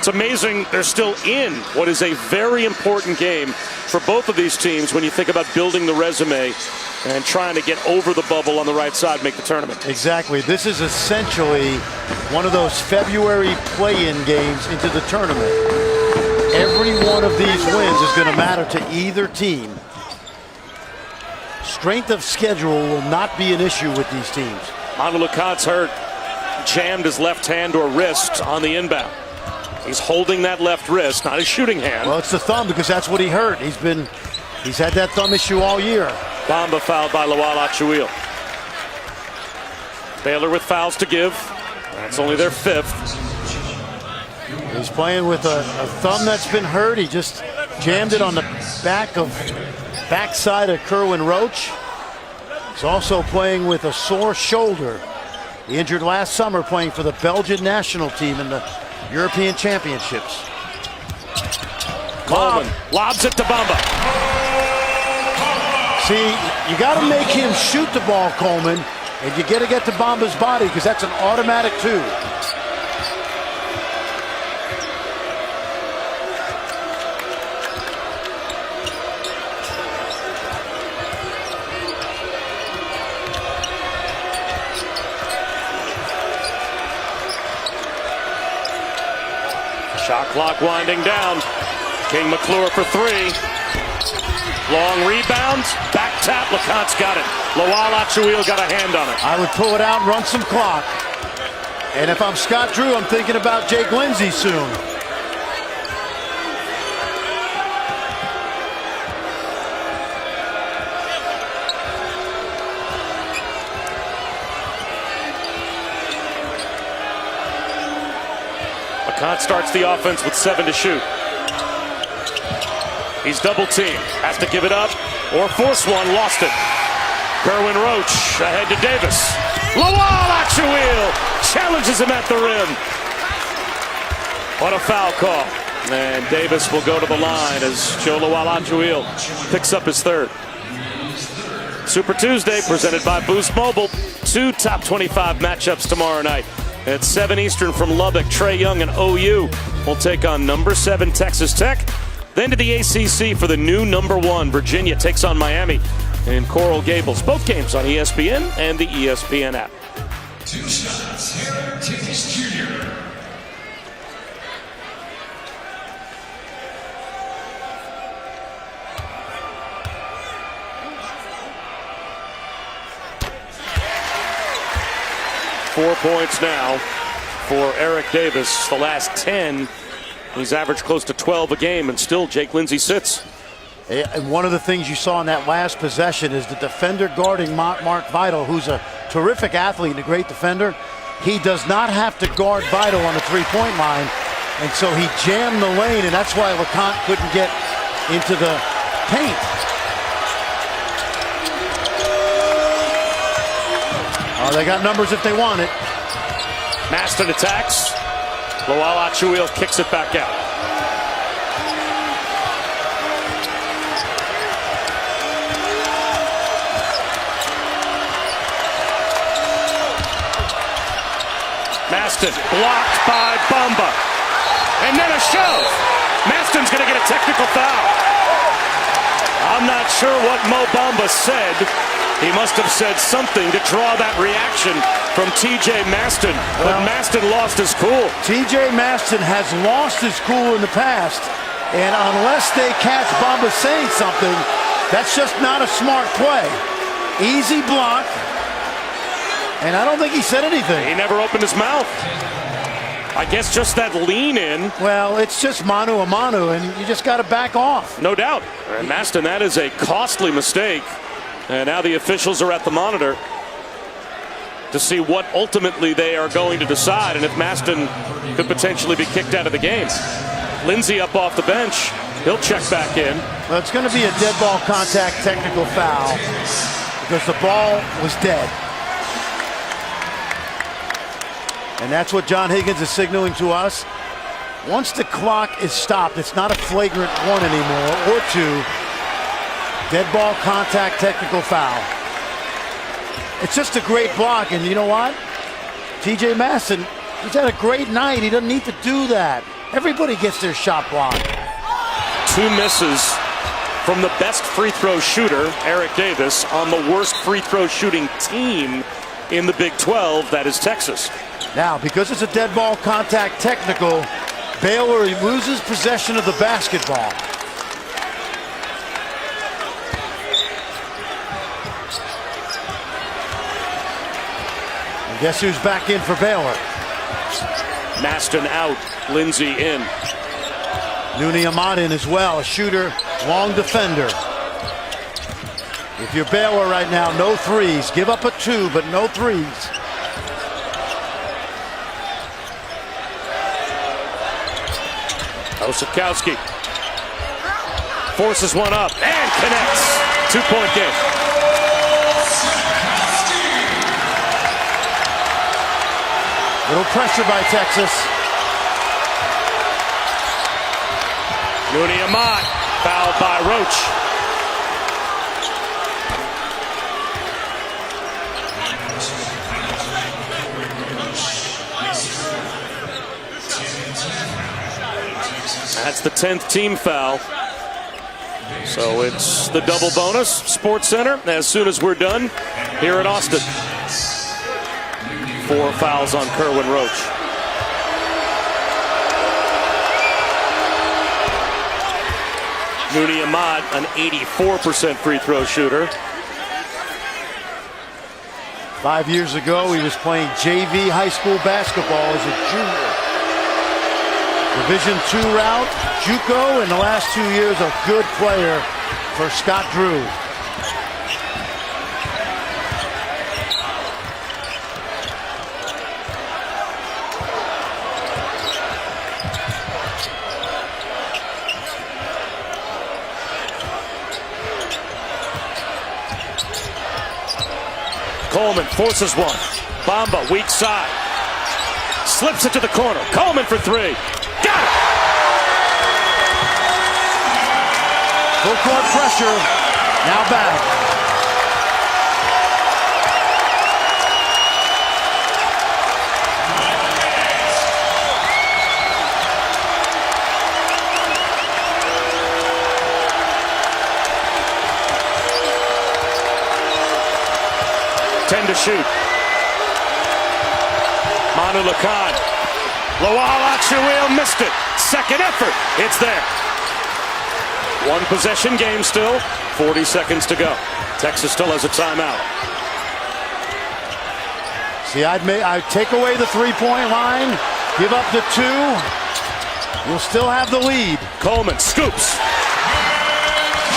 It's amazing they're still in what is a very important game for both of these teams when you think about building the resume and trying to get over the bubble on the right side, make the tournament. Exactly. This is essentially one of those February play-in games into the tournament. Every one of these wins is going to matter to either team. Strength of schedule will not be an issue with these teams. Manu LeCont's hurt. Jammed his left hand or wrist on the inbound. He's holding that left wrist, not his shooting hand. Well, it's the thumb because that's what he hurt. He's had that thumb issue all year. Bamba fouled by Lawal Achuil. Baylor with fouls to give. That's only their 5th. He's playing with a thumb that's been hurt. He just jammed it on the backside of Kerwin Roach. He's also playing with a sore shoulder. He injured last summer playing for the Belgian national team in the European Championships. Coleman lobs it to Bamba. See, you got to make him shoot the ball, Coleman, and you got to get to Bamba's body because that's an automatic 2. Shot clock winding down. King McClure for 3. Long rebound. Back tap. LeCont's got it. Lawal Achuil got a hand on it. I would pull it out and run some clock. And if I'm Scott Drew, I'm thinking about Jake Lindsey soon. LeCont starts the offense with 7 to shoot. He's double teamed. Has to give it up or force one. Lost it. Kerwin Roach ahead to Davis. Lawal Achuil challenges him at the rim. What a foul call. And Davis will go to the line as Joe Lawal Achuil picks up his 3rd. Super Tuesday presented by Boost Mobile. 2 top 25 matchups tomorrow night. At 7 Eastern from Lubbock, Trae Young and OU will take on number 7 Texas Tech. Then to the ACC for the new number 1 Virginia takes on Miami in Coral Gables. Both games on ESPN and the ESPN app. 2 shots here, Tickets Jr. Four points now for Eric Davis. The last 10, he's averaged close to 12 a game, and still Jake Lindsey sits. And one of the things you saw in that last possession is the defender guarding Mark Vital, who's a terrific athlete and a great defender. He does not have to guard Vital on the 3-point line, and so he jammed the lane, and that's why LeCont couldn't get into the paint. Oh, they got numbers if they want it. Maston attacks. Lawal Achuil kicks it back out. Maston blocked by Bamba. And then a shove. Maston's going to get a technical foul. I'm not sure what Mo Bamba said. He must have said something to draw that reaction from TJ Maston. But Maston lost his cool. TJ Maston has lost his cool in the past. And unless they catch Bamba saying something, that's just not a smart play. Easy block. And I don't think he said anything. He never opened his mouth. I guess just that lean in. Well, it's just mano a mano, and you just got to back off. No doubt. And Maston, that is a costly mistake. And now the officials are at the monitor to see what ultimately they are going to decide and if Maston could potentially be kicked out of the game. Lindsey up off the bench. He'll check back in. Well, it's going to be a dead ball contact technical foul because the ball was dead. And that's what John Higgins is signaling to us. Once the clock is stopped, it's not a flagrant 1 anymore, or 2. Dead ball contact technical foul. It's just a great block, and you know what? TJ Maston, he's had a great night. He doesn't need to do that. Everybody gets their shot blocked. 2 misses from the best free throw shooter, Eric Davis, on the worst free throw shooting team in the Big 12, that is Texas. Now, because it's a dead ball contact technical, Baylor loses possession of the basketball. And guess who's back in for Baylor? Maston out, Lindsey in. Nooney Ahmad in as well, a shooter, long defender. If you're Baylor right now, no threes. Give up a 2, but no threes. Osakowski forces one up and connects. 2-point game. Little pressure by Texas. Nooney Ahmad fouled by Roach. That's the 10th team foul. So it's the double bonus. Sports Center as soon as we're done here at Austin. 4 fouls on Kerwin Roach. Nooney Ahmad, an 84% free throw shooter. 5 years ago, he was playing JV high school basketball as a junior. Division II route, JUCO, in the last 2 years, a good player for Scott Drew. Coleman forces one. Bamba, weak side. Slips it to the corner. Coleman for 3. Got it! Full court pressure. Now back. Ten to shoot. Manu Lacan. Lawal Akshuil missed it. Second effort. It's there. 1 possession game still. 40 seconds to go. Texas still has a timeout. See, I'd take away the 3-point line, give up the 2. You'll still have the lead. Coleman scoops.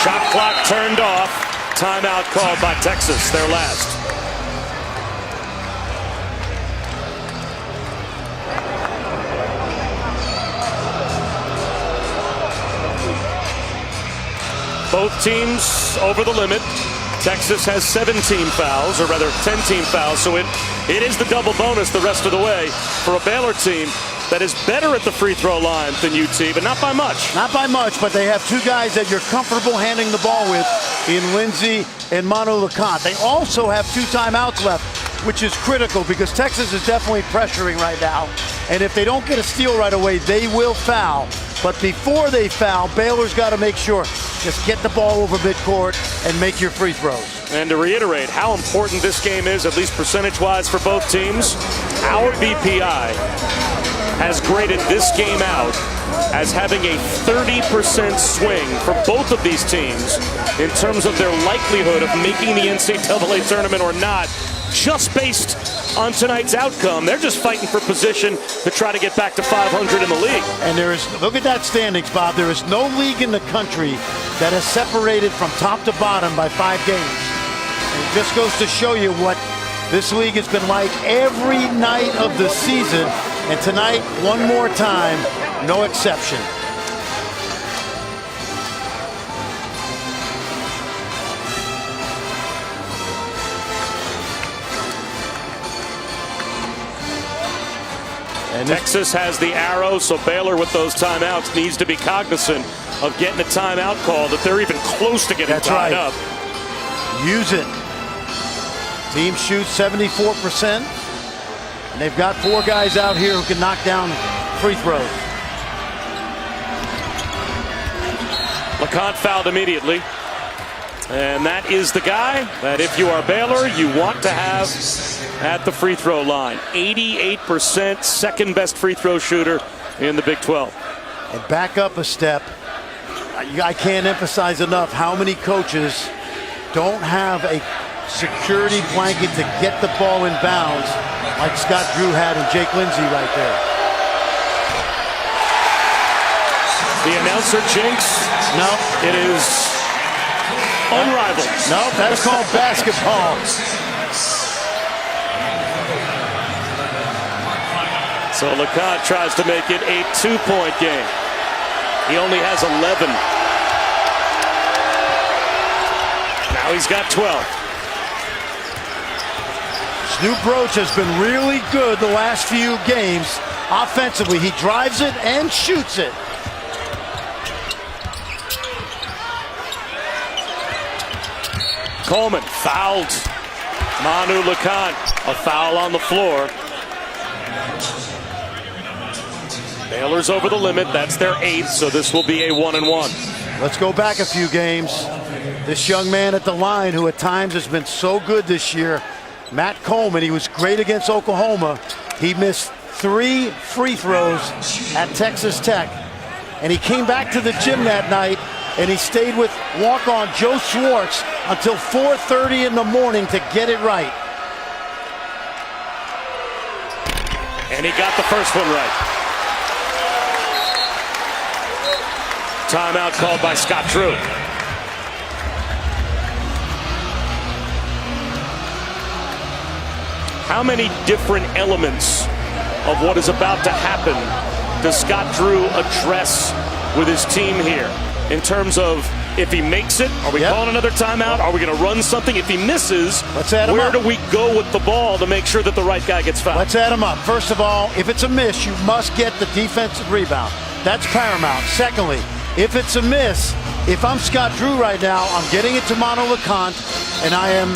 Shot clock turned off. Timeout called by Texas, their last. Both teams over the limit. Texas has 17 fouls, or rather 10 team fouls, so it is the double bonus the rest of the way for a Baylor team that is better at the free throw line than UT, but not by much. Not by much, but they have 2 guys that you're comfortable handing the ball with in Lindsey and Manu Lacan. They also have 2 timeouts left, which is critical because Texas is definitely pressuring right now. And if they don't get a steal right away, they will foul. But before they foul, Baylor's got to make sure, just get the ball over midcourt and make your free throws. And to reiterate how important this game is, at least percentage-wise for both teams, our BPI has graded this game out as having a 30% swing for both of these teams in terms of their likelihood of making the NCAA tournament or not, just based on tonight's outcome. They're just fighting for position to try to get back to 500 in the league. And look at that standings, Bob. There is no league in the country that has separated from top to bottom by 5 games. And it just goes to show you what this league has been like every night of the season. And tonight, one more time, no exception. And Texas has the arrow, so Baylor with those timeouts needs to be cognizant of getting a timeout call, that they're even close to getting tied up. Use it. Team shoots 74%. And they've got 4 guys out here who can knock down free throws. LeConte fouled immediately. And that is the guy that if you are Baylor, you want to have at the free throw line. 88%, second best free throw shooter in the Big 12. And back up a step. I can't emphasize enough how many coaches don't have a security blanket to get the ball in bounds like Scott Drew had and Jake Lindsey right there. The announcer jinx. No. It is unrivaled. No, that's called basketball. So LeConte tries to make it a 2-point game. He only has 11. Now he's got 12. Snoop Roach has been really good the last few games. Offensively, he drives it and shoots it. Coleman fouled. Manu LeConte, a foul on the floor. Baylor's over the limit. That's their 8th, so this will be a 1-and-1. Let's go back a few games. This young man at the line who at times has been so good this year, Matt Coleman, he was great against Oklahoma. He missed 3 free throws at Texas Tech. And he came back to the gym that night and he stayed with walk-on Joe Schwartz until 4:30 in the morning to get it right. And he got the first one right. Timeout called by Scott Drew. How many different elements of what is about to happen does Scott Drew address with his team here? In terms of if he makes it, are we calling another timeout? Are we going to run something? If he misses, where do we go with the ball to make sure that the right guy gets fouled? Let's add him up. First of all, if it's a miss, you must get the defensive rebound. That's paramount. Secondly, if it's a miss, if I'm Scott Drew right now, I'm getting it to Manu LeConte, and I'm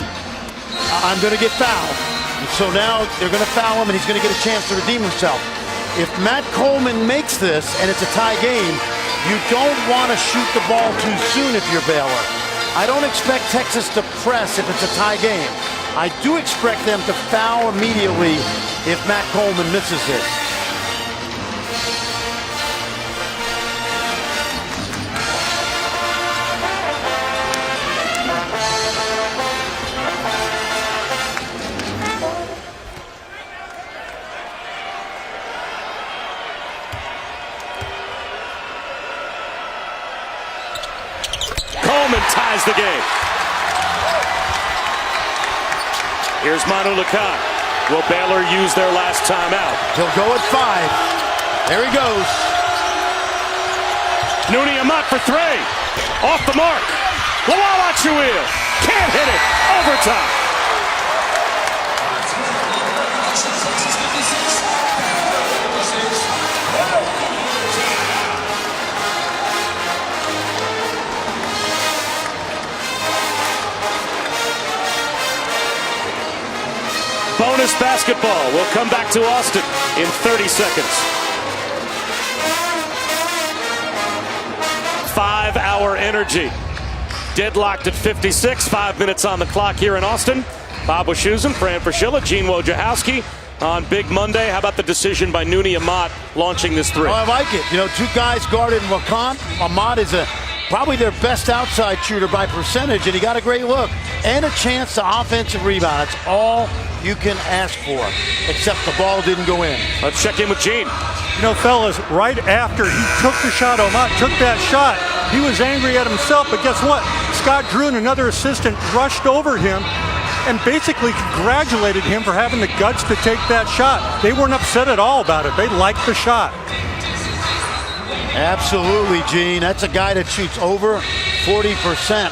going to get fouled. And so now they're going to foul him, and he's going to get a chance to redeem himself. If Matt Coleman makes this, and it's a tie game, you don't want to shoot the ball too soon if you're Baylor. I don't expect Texas to press if it's a tie game. I do expect them to foul immediately if Matt Coleman misses this. Ties the game. Here's Manu LeConte. Will Baylor use their last timeout? He'll go at 5. There he goes. Nooney Amat for 3. Off the mark. Lawalachuil can't hit it. Overtime. Bonus basketball will come back to Austin in 30 seconds. 5-hour energy. Deadlocked at 56. 5 minutes on the clock here in Austin. Bob Wischusen, Fran Fraschilla, Gene Wojciechowski on Big Monday. How about the decision by Nooney Amat launching this 3? Oh, I like it. You know, 2 guys guarded LeConte. Amat is probably their best outside shooter by percentage, and he got a great look and a chance to offensive rebound. That's all you can ask for, except the ball didn't go in. Let's check in with Gene. You know, fellas, right after he took the shot, Amat took that shot, he was angry at himself, but guess what? Scott Drew and another assistant rushed over him and basically congratulated him for having the guts to take that shot. They weren't upset at all about it. They liked the shot. Absolutely, Gene. That's a guy that shoots over 40%.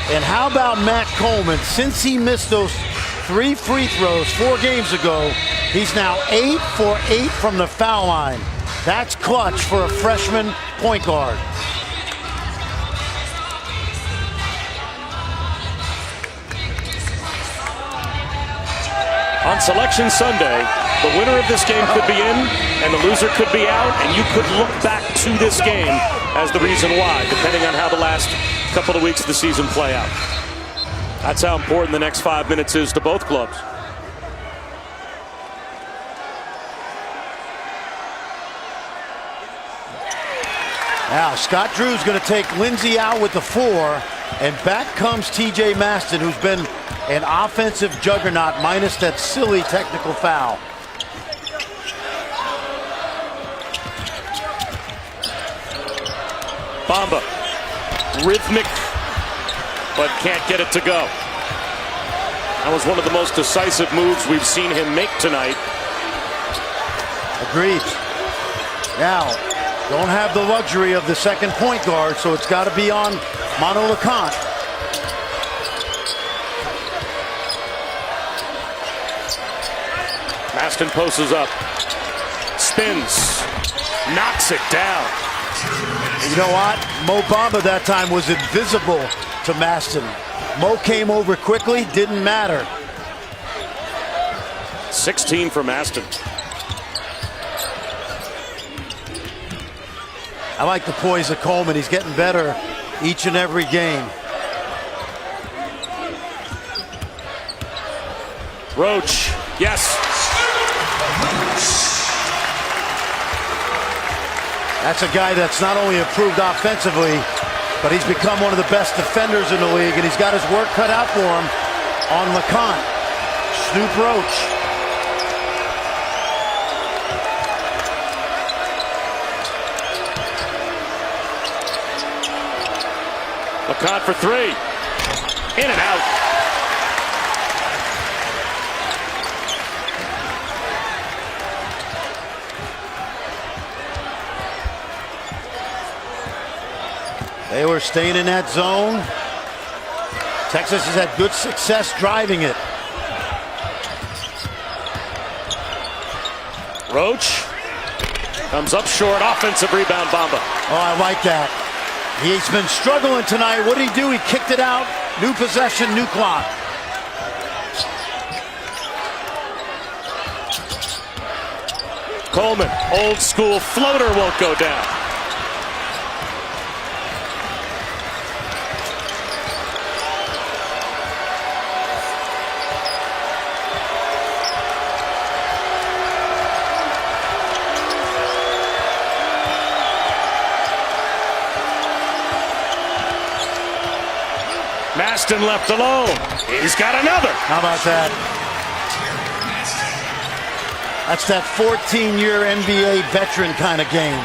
And how about Matt Coleman? Since he missed those 3 free throws 4 games ago, he's now 8 for 8 from the foul line. That's clutch for a freshman point guard. On Selection Sunday, the winner of this game could be in, and the loser could be out, and you could look back to this game as the reason why, depending on how the last couple of weeks of the season play out. That's how important the next 5 minutes is to both clubs. Now, Scott Drew's going to take Lindsey out with the 4, and back comes TJ Maston, who's been an offensive juggernaut minus that silly technical foul. Bamba, rhythmic, but can't get it to go. That was one of the most decisive moves we've seen him make tonight. Agreed. Now, don't have the luxury of the second point guard, so it's got to be on Manu LeConte. Maston posts up, spins, knocks it down. You know what? Mo Bamba that time was invisible to Maston. Mo came over quickly, didn't matter. 16 for Maston. I like the poise of Coleman. He's getting better each and every game. Roach, yes. That's a guy that's not only improved offensively, but he's become one of the best defenders in the league, and he's got his work cut out for him on LeConte. Snoop Roach. LeConte for 3. In and out. Baylor staying in that zone. Texas has had good success driving it. Roach comes up short. Offensive rebound, Bamba. Oh, I like that. He's been struggling tonight. What did he do? He kicked it out. New possession, new clock. Coleman, old school floater won't go down. Maston left alone. He's got another. How about that? That's that 14-year NBA veteran kind of game.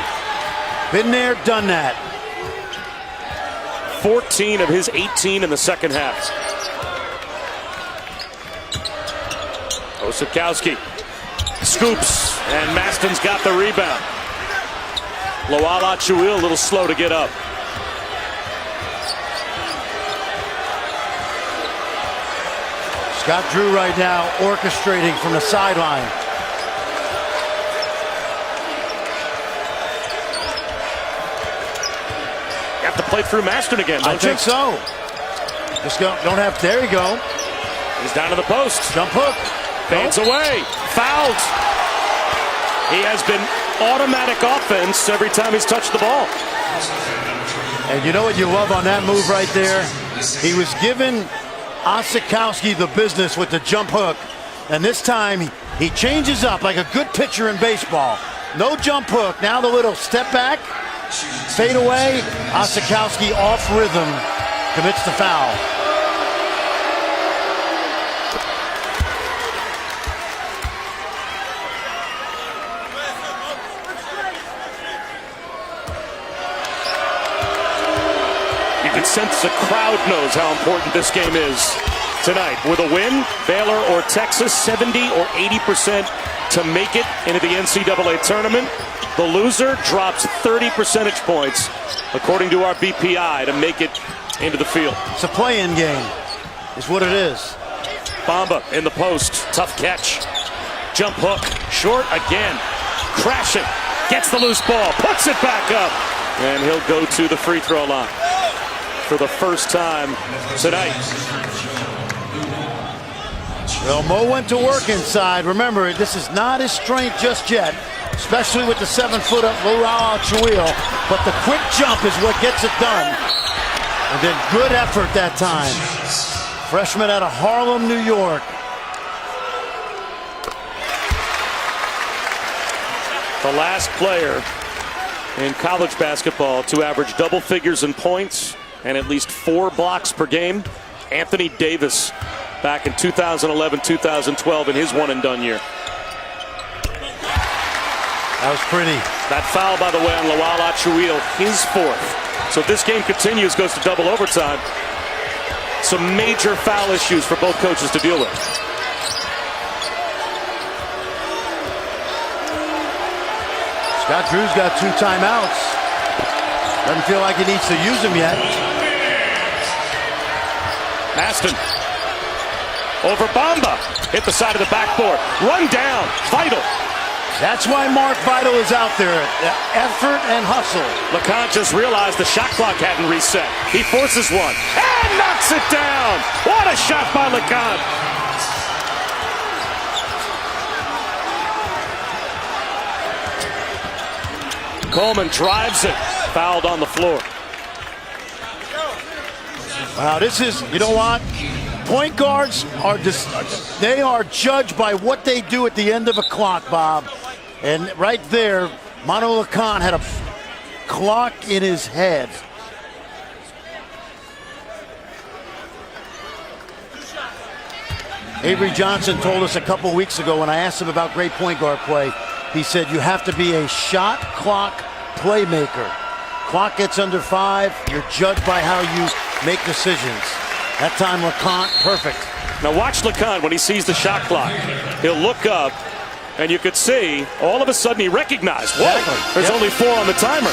Been there, done that. 14 of his 18 in the second half. Osakowski scoops, and Maston's got the rebound. Loala Chuil a little slow to get up. Scott Drew right now orchestrating from the sideline. You have to play through Maston again, don't you? I think so. Just don't have. There you go. He's down to the post. Jump hook. Fades away. Fouled. He has been automatic offense every time he's touched the ball. And you know what you love on that move right there? He was given Osakowski the business with the jump hook, and this time he changes up like a good pitcher in baseball. No jump hook, now the little step back, fade away. Osakowski off rhythm, commits the foul. You can sense the crowd knows how important this game is tonight. With a win, Baylor or Texas, 70 or 80% to make it into the NCAA tournament. The loser drops 30 percentage points, according to our BPI, to make it into the field. It's a play-in game, is what it is. Bamba in the post, tough catch. Jump hook, short again. Crashing, gets the loose ball, puts it back up, and he'll go to the free throw line for the first time tonight. Well, Mo went to work inside. Remember, this is not his strength just yet, especially with the 7-foot up Chouil. But the quick jump is what gets it done. And then good effort that time. Freshman out of Harlem, New York. The last player in college basketball to average double figures in points and at least 4 blocks per game, Anthony Davis, back in 2011-2012 in his one-and-done year. That was pretty. That foul, by the way, on Chouil, his 4th. So if this game continues, goes to double overtime. Some major foul issues for both coaches to deal with. Scott Drew's got 2 timeouts. Doesn't feel like he needs to use them yet. Aston over Bamba. Hit the side of the backboard. Run down. Vital. That's why Mark Vital is out there. Effort and hustle. LeConte just realized the shot clock hadn't reset. He forces one and knocks it down. What a shot by LeConte. Coleman drives it. Fouled on the floor. Wow, this is, you know what? Point guards are just, they are judged by what they do at the end of a clock, Bob. And right there, Manu LeConte had a clock in his head. Avery Johnson told us a couple weeks ago when I asked him about great point guard play, he said you have to be a shot clock playmaker. Clock gets under 5, you're judged by how you make decisions. That time LeConte, perfect. Now watch LeConte when he sees the shot clock. He'll look up, and you could see, all of a sudden he recognized, whoa, exactly. There's only 4 on the timer.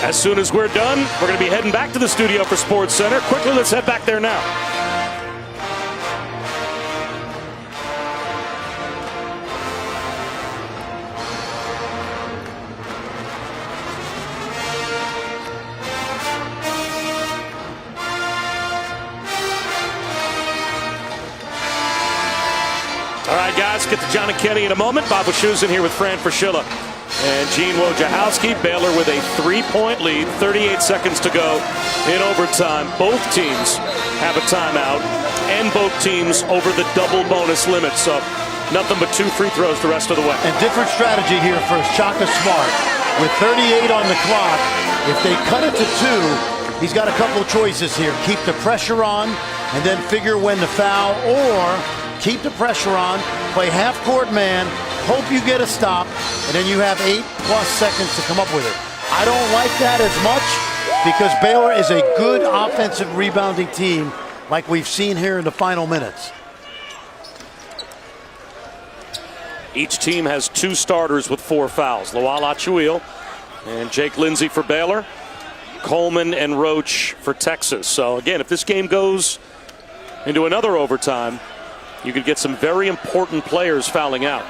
As soon as we're done, we're going to be heading back to the studio for Sports Center. Quickly, let's head back there now. All right, guys, get to John and Kenny in a moment. Bob Wischusen here with Fran Fraschilla and Gene Wojciechowski. Baylor with a 3-point lead, 38 seconds to go in overtime. Both teams have a timeout, and both teams over the double bonus limit. So nothing but 2 free throws the rest of the way. And different strategy here for Shaka Smart. With 38 on the clock, if they cut it to 2, he's got a couple of choices here. Keep the pressure on and then figure when to foul, or keep the pressure on, play half-court man, hope you get a stop, and then you have 8+ seconds to come up with it. I don't like that as much because Baylor is a good offensive rebounding team like we've seen here in the final minutes. Each team has 2 starters with 4 fouls. Chouil and Jake Lindsey for Baylor. Coleman and Roach for Texas. So again, if this game goes into another overtime, you could get some very important players fouling out.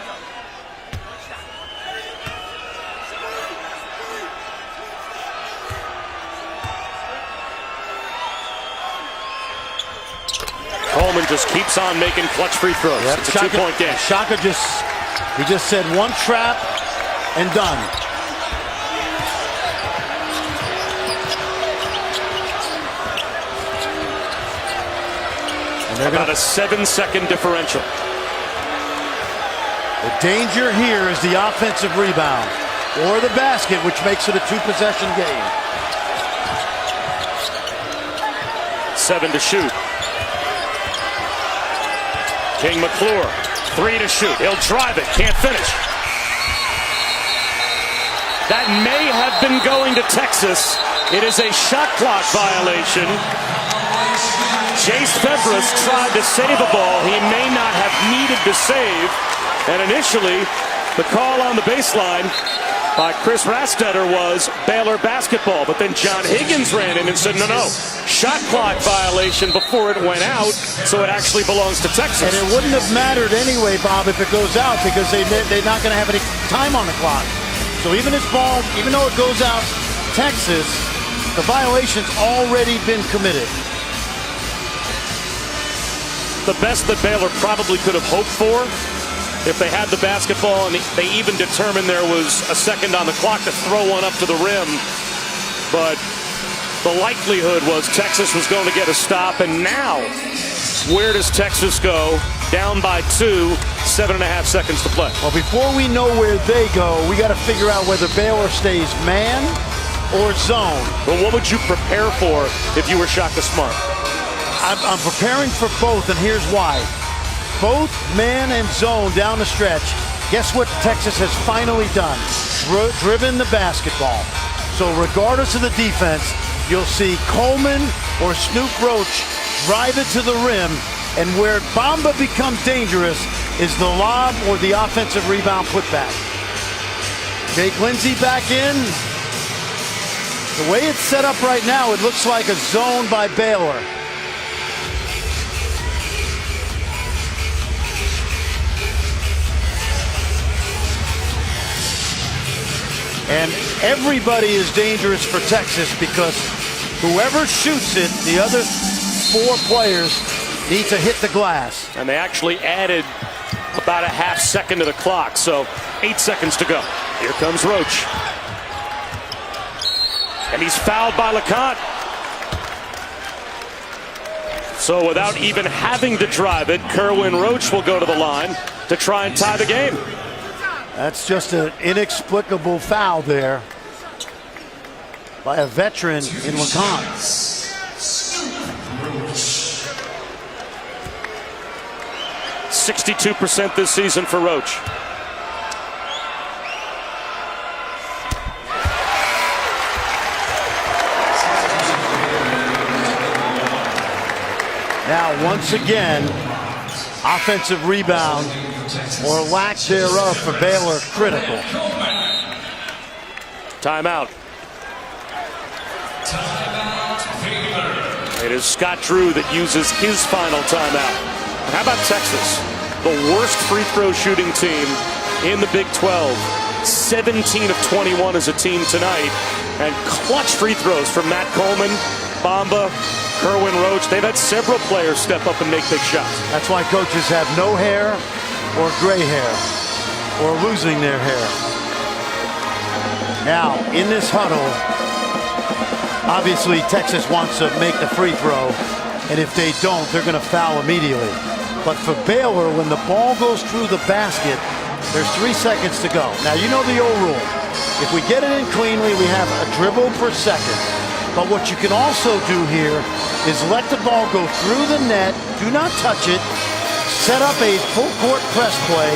Coleman just keeps on making clutch free throws. Yep. It's a 2-point game. Shaka he just said one trap and done. And they're about a 7-second differential. The danger here is the offensive rebound or the basket, which makes it a 2-possession game. 7 to shoot. King McClure, 3 to shoot. He'll drive it, can't finish. That may have been going to Texas. It is a shot clock violation. Chase Febres tried to save a ball he may not have needed to save. And initially, the call on the baseline by Chris Rastetter was Baylor basketball. But then John Higgins ran in and said, no, shot clock violation before it went out, so it actually belongs to Texas. And it wouldn't have mattered anyway, Bob, if it goes out, because they're not going to have any time on the clock. So even this ball, even though it goes out Texas, the violation's already been committed. the best that Baylor probably could have hoped for if they had the basketball and they even determined there was a second on the clock to throw one up to the rim. But the likelihood was Texas was going to get a stop. And now, where does Texas go? Down by 2, 7.5 seconds to play. Well, before we know where they go, we got to figure out whether Baylor stays man or zone. But what would you prepare for if you were Shaka Smart? I'm preparing for both, and here's why. Both man and zone down the stretch. Guess what Texas has finally done? Driven the basketball. So regardless of the defense, you'll see Coleman or Snoop Roach drive it to the rim, and where Bamba becomes dangerous is the lob or the offensive rebound putback. Jake Lindsey back in. The way it's set up right now, it looks like a zone by Baylor. And everybody is dangerous for Texas because whoever shoots it, the other 4 players need to hit the glass. And they actually added about a half second to the clock, so 8 seconds to go. Here comes Roach. And he's fouled by LeConte. So without even having to drive it, Kerwin Roach will go to the line to try and tie the game. That's just an inexplicable foul there by a veteran in LeConte. 62% this season for Roach. Now, once again, offensive rebound or lack thereof for Baylor critical. Timeout. It is Scott Drew that uses his final timeout. How about Texas? The worst free throw shooting team in the Big 12. 17 of 21 as a team tonight. And clutch free throws from Matt Coleman, Bamba, Kerwin Roach. They've had several players step up and make big shots. That's why coaches have no hair or gray hair or losing their hair. Now, in this huddle, obviously Texas wants to make the free throw, and if they don't, they're going to foul immediately. But for Baylor, when the ball goes through the basket, there's 3 seconds to go. Now, you know the old rule. If we get it in cleanly, we have a dribble per second. But what you can also do here is let the ball go through the net, do not touch it, set up a full court press play,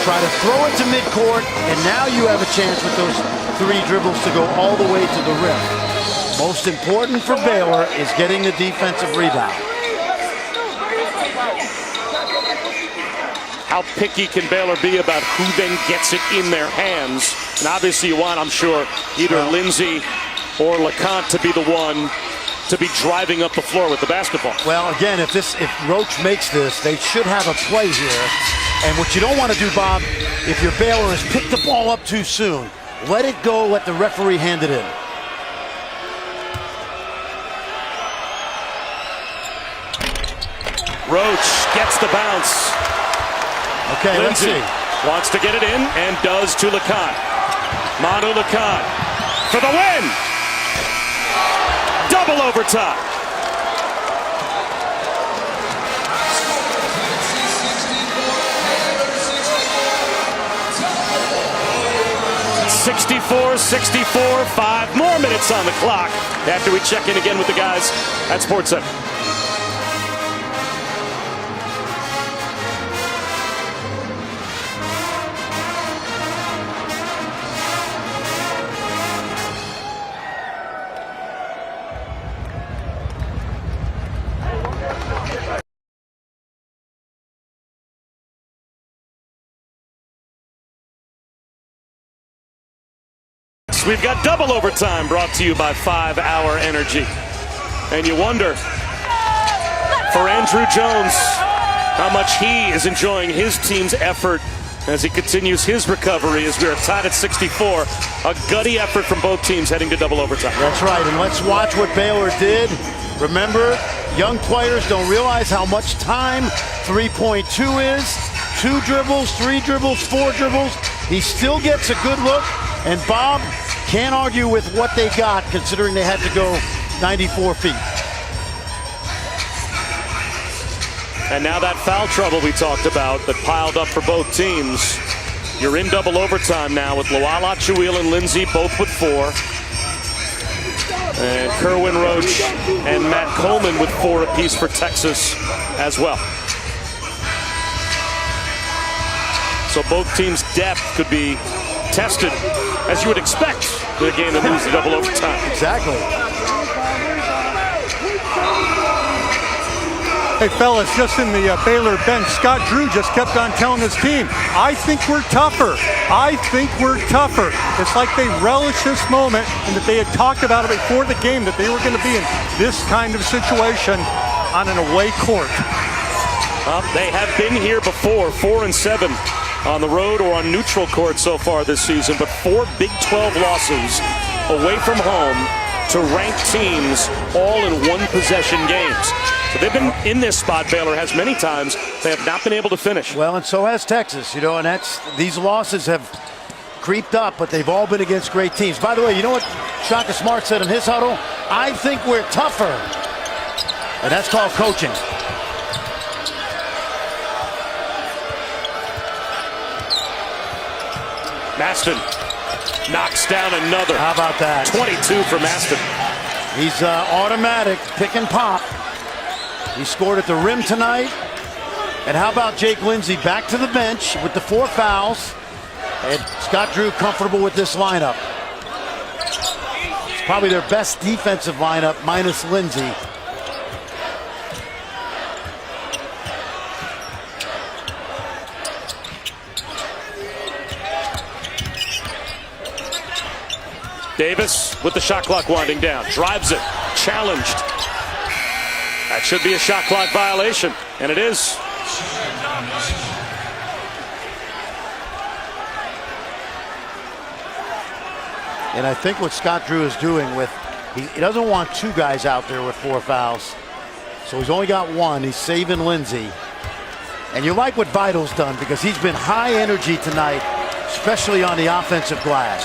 try to throw it to midcourt, and now you have a chance with those 3 dribbles to go all the way to the rim. Most important for Baylor is getting the defensive rebound. How picky can Baylor be about who then gets it in their hands? And obviously you want, I'm sure, either Lindsey or LeConte to be the one to be driving up the floor with the basketball. Well, again, if Roach makes this, they should have a play here. And what you don't want to do, Bob, if you're Baylor, is pick the ball up too soon. Let it go, let the referee hand it in. Roach gets the bounce. Okay, Lindsey let's see. Wants to get it in and does to LeConte. Manu LeConte for the win. Double overtime. (64-64). 5 more minutes on the clock after we check in again with the guys at SportsCenter. We've got double overtime brought to you by 5 Hour Energy. And you wonder, for Andrew Jones, how much he is enjoying his team's effort as he continues his recovery as we are tied at 64. A gutty effort from both teams heading to double overtime. That's right, and let's watch what Baylor did. Remember, young players don't realize how much time 3.2 is. 2 dribbles, 3 dribbles, 4 dribbles. He still gets a good look, and Bob can't argue with what they got considering they had to go 94 feet. And now that foul trouble we talked about that piled up for both teams. You're in double overtime now with Loala Chuil and Lindsay both with 4. And Kerwin Roach and Matt Coleman with 4 apiece for Texas as well. So both teams' depth could be tested, as you would expect, in a game that moves to double overtime. Exactly. Hey, fellas, just in the Baylor bench, Scott Drew just kept on telling his team, I think we're tougher. I think we're tougher. It's like they relish this moment and that they had talked about it before the game, that they were going to be in this kind of situation on an away court. They have been here before, 4 and 7 on the road or on neutral court so far this season, but 4 Big 12 losses away from home to ranked teams all in one-possession games. So they've been in this spot, Baylor has many times. They have not been able to finish. Well, and so has Texas, and these losses have creeped up, but they've all been against great teams. By the way, you know what Shaka Smart said in his huddle? I think we're tougher. And that's called coaching. Maston knocks down another. How about that? 22 for Maston. He's automatic, pick and pop. He scored at the rim tonight. And how about Jake Lindsay back to the bench with the 4 fouls. And Scott Drew comfortable with this lineup. It's probably their best defensive lineup minus Lindsay. Davis with the shot clock winding down. Drives it. Challenged. That should be a shot clock violation. And it is. And I think what Scott Drew is doing with, he doesn't want 2 guys out there with 4 fouls. So he's only got 1. He's saving Lindsay. And you like what Vidal's done because he's been high energy tonight, especially on the offensive glass.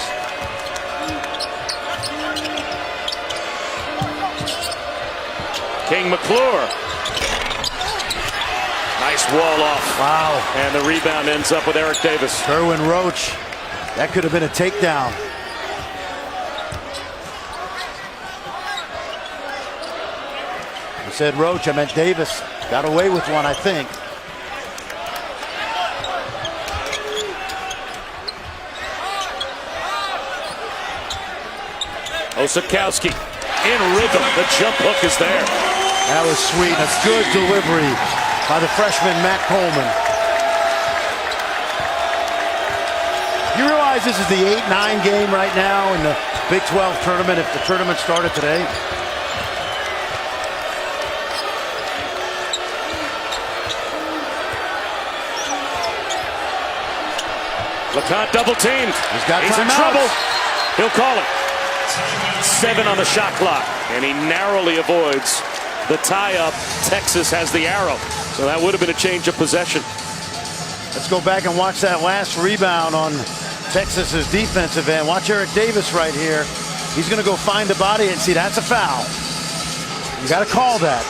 King McClure. Nice wall off. Wow. And the rebound ends up with Eric Davis. Kerwin Roach. That could have been a takedown. I said Roach, I meant Davis. Got away with one, I think. Osakowski in rhythm. The jump hook is there. That was sweet. A good delivery by the freshman Matt Coleman. You realize this is the 8-9 game right now in the Big 12 tournament if the tournament started today? LeConte double teamed. He's in trouble. He'll call it. 7 on the shot clock, and he narrowly avoids the tie-up. Texas has the arrow, so that would have been a change of possession. Let's go back and watch that last rebound on Texas's defensive end. Watch Eric Davis right here. He's going to go find the body and see that's a foul. You got to call that.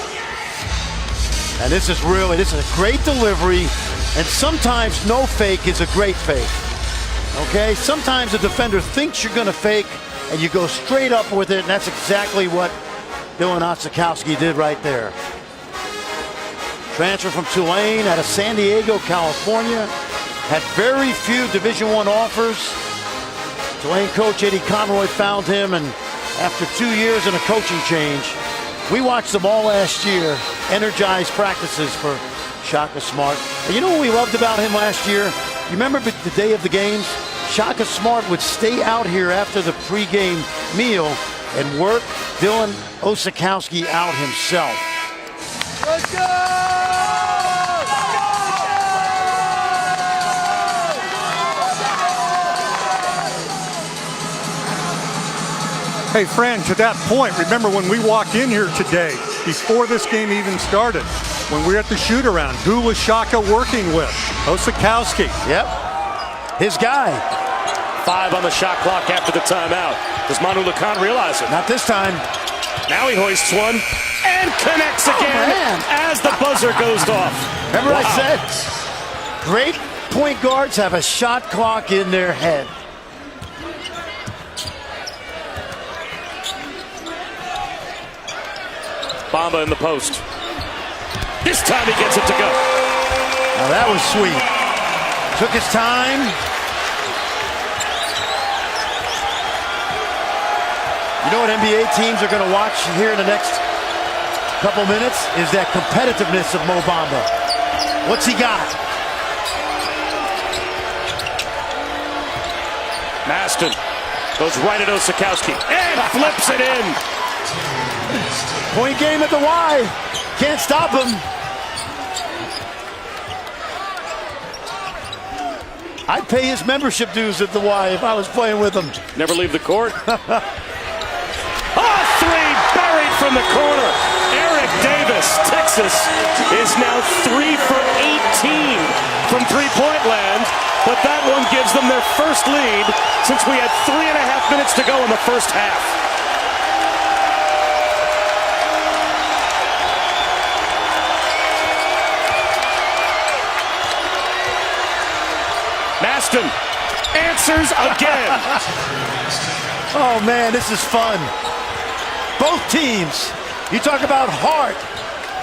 And this is a great delivery, and sometimes no fake is a great fake. Okay, sometimes a defender thinks you're going to fake, and you go straight up with it, and that's exactly what Dylan Osakowski did right there. Transfer from Tulane out of San Diego, California. Had very few Division I offers. Tulane coach Eddie Conroy found him, and after 2 years and a coaching change, we watched them all last year, energized practices for Shaka Smart. And you know what we loved about him last year? You remember the day of the games? Shaka Smart would stay out here after the pregame meal and work Dylan Osakowski out himself. Let's go! Hey, Fran, to that point, remember when we walked in here today, before this game even started, when we were at the shoot-around, who was Shaka working with? Osakowski. Yep. His guy. 5 on the shot clock after the timeout. Does Manu Lacan realize it? Not this time. Now he hoists one and connects again as the buzzer goes off. Remember what I said? Great point guards have a shot clock in their head. Bamba in the post. This time he gets it to go. Now that was sweet. Took his time. You know what NBA teams are going to watch here in the next couple minutes? Is that competitiveness of Mo Bamba. What's he got? Maston goes right at Osakowski and flips it in. Point game at the Y. Can't stop him. I'd pay his membership dues at the Y if I was playing with him. Never leave the court. Three buried from the corner. Eric Davis, Texas, is now 3 for 18 from three-point land, but that one gives them their first lead since we had 3.5 minutes to go in the first half. Maston answers again. Oh man, this is fun. Both teams, you talk about heart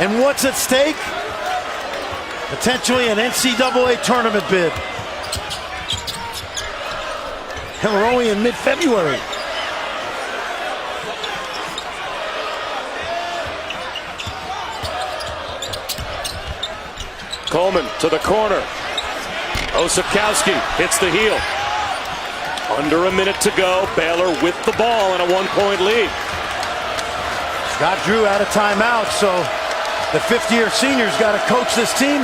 and what's at stake? Potentially an NCAA tournament bid. And we're only in mid-February. Coleman to the corner. Osakowski hits the heel. Under a minute to go. Baylor with the ball and a 1-point lead. Scott Drew out of timeout, so the fifth-year senior's got to coach this team.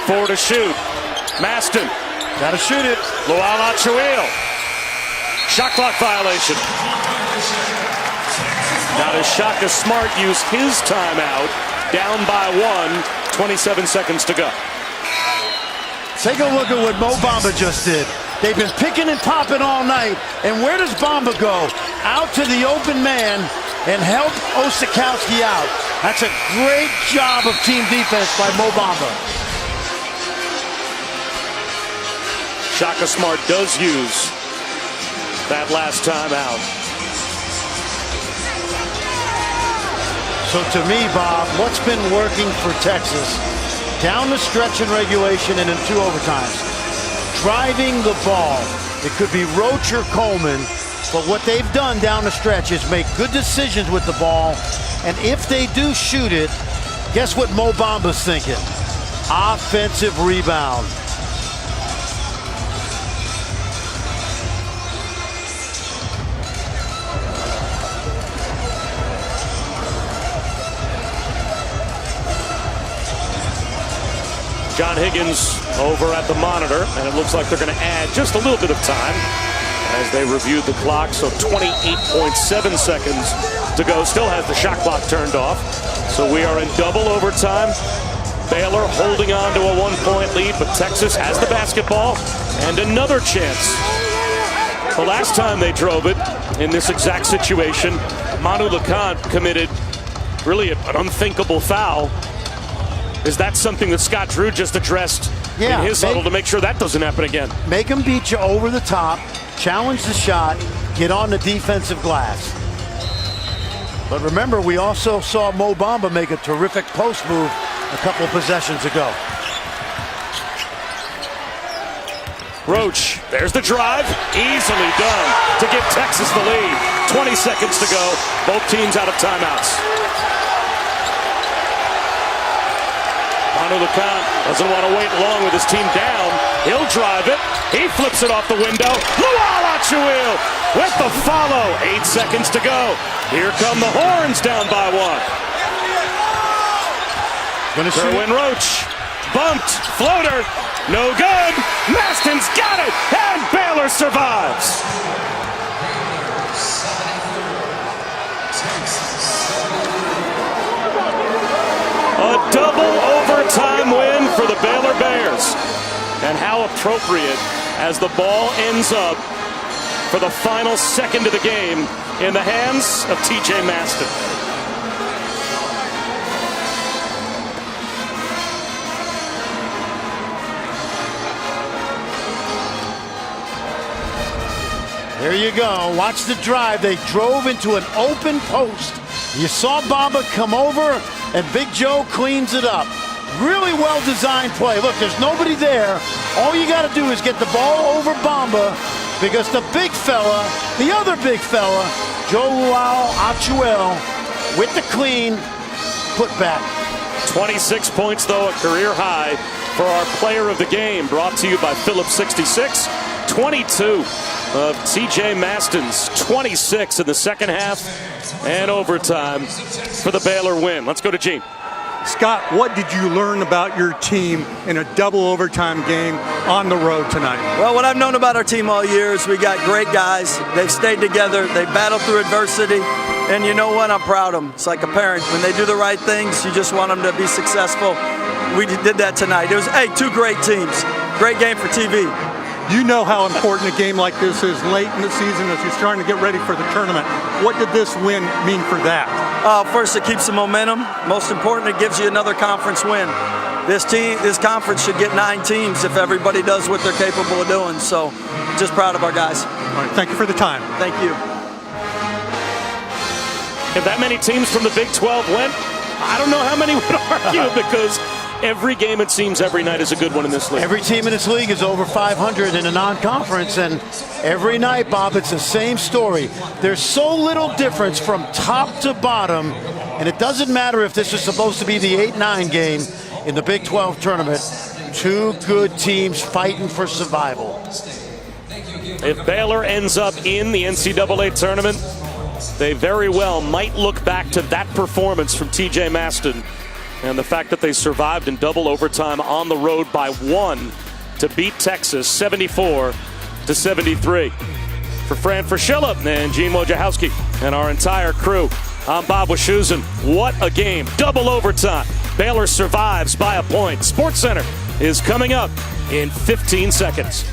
Four to shoot. Maston. Got to shoot it. Lual Achuil. Shot clock violation. Now does Shaka Smart use his timeout? Down by 1, 27 seconds to go. Take a look at what Mo Bamba just did. They've been picking and popping all night. And where does Bamba go? Out to the open man and help Osakowski out. That's a great job of team defense by Mo Bamba. Shaka Smart does use that last timeout. So to me, Bob, what's been working for Texas down the stretch in regulation and in 2 overtimes? Driving the ball. It could be Roach or Coleman, but what they've done down the stretch is make good decisions with the ball. And if they do shoot it, guess what Mo Bamba's thinking? Offensive rebound. John Higgins over at the monitor, and it looks like they're going to add just a little bit of time as they reviewed the clock. So 28.7 seconds to go. Still has the shot clock turned off. So we are in double overtime. Baylor holding on to a 1-point lead, but Texas has the basketball and another chance. The last time they drove it in this exact situation, Manu Lacan committed really an unthinkable foul. Is that something that Scott Drew just addressed in his huddle to make sure that doesn't happen again? Make him beat you over the top, challenge the shot, get on the defensive glass. But remember, we also saw Mo Bamba make a terrific post move a couple possessions ago. Roach, there's the drive, easily done to give Texas the lead. 20 seconds to go, both teams out of timeouts. Manu Lacan doesn't want to wait long with his team down. He'll drive it. He flips it off the window. Lual Achuil with the follow. 8 seconds to go. Here come the Horns down by 1. Kerwin Roach, bumped, floater, no good. Maston's got it, and Baylor survives. A double overtime win for the Baylor Bears. And how appropriate as the ball ends up for the final second of the game in the hands of TJ Maston. There you go. Watch the drive. They drove into an open post. You saw Bamba come over, and Big Joe cleans it up. Really well-designed play. Look, there's nobody there. All you got to do is get the ball over Bamba, because the big fella, the other big fella, Joe Achuel, with the clean putback. 26 points, though, a career high for our player of the game. Brought to you by Phillips 66. 22 of TJ Maston's 26 in the second half and overtime for the Baylor win. Let's go to Gene. Scott, what did you learn about your team in a double overtime game on the road tonight? Well, what I've known about our team all year is we got great guys. They've stayed together. They battled through adversity. And you know what? I'm proud of them. It's like a parent. When they do the right things, you just want them to be successful. We did that tonight. It was, two great teams. Great game for TV. You know how important a game like this is late in the season as you're starting to get ready for the tournament. What did this win mean for that? First, it keeps the momentum. Most important, it gives you another conference win. This conference should get 9 teams if everybody does what they're capable of doing. So, just proud of our guys. All right, thank you for the time. Thank you. If that many teams from the Big 12 went, I don't know how many would argue, because every game, it seems, every night is a good one in this league. Every team in this league is over 500 in a non-conference, and every night, Bob, it's the same story. There's so little difference from top to bottom, and it doesn't matter if this is supposed to be the 8-9 game in the Big 12 tournament. 2 good teams fighting for survival. If Baylor ends up in the NCAA tournament, they very well might look back to that performance from TJ Maston and the fact that they survived in double overtime on the road by 1 to beat Texas 74-73. For Fran Fraschilla and Gene Wojciechowski and our entire crew, I'm Bob Wischusen. What a game. Double overtime. Baylor survives by a point. SportsCenter is coming up in 15 seconds.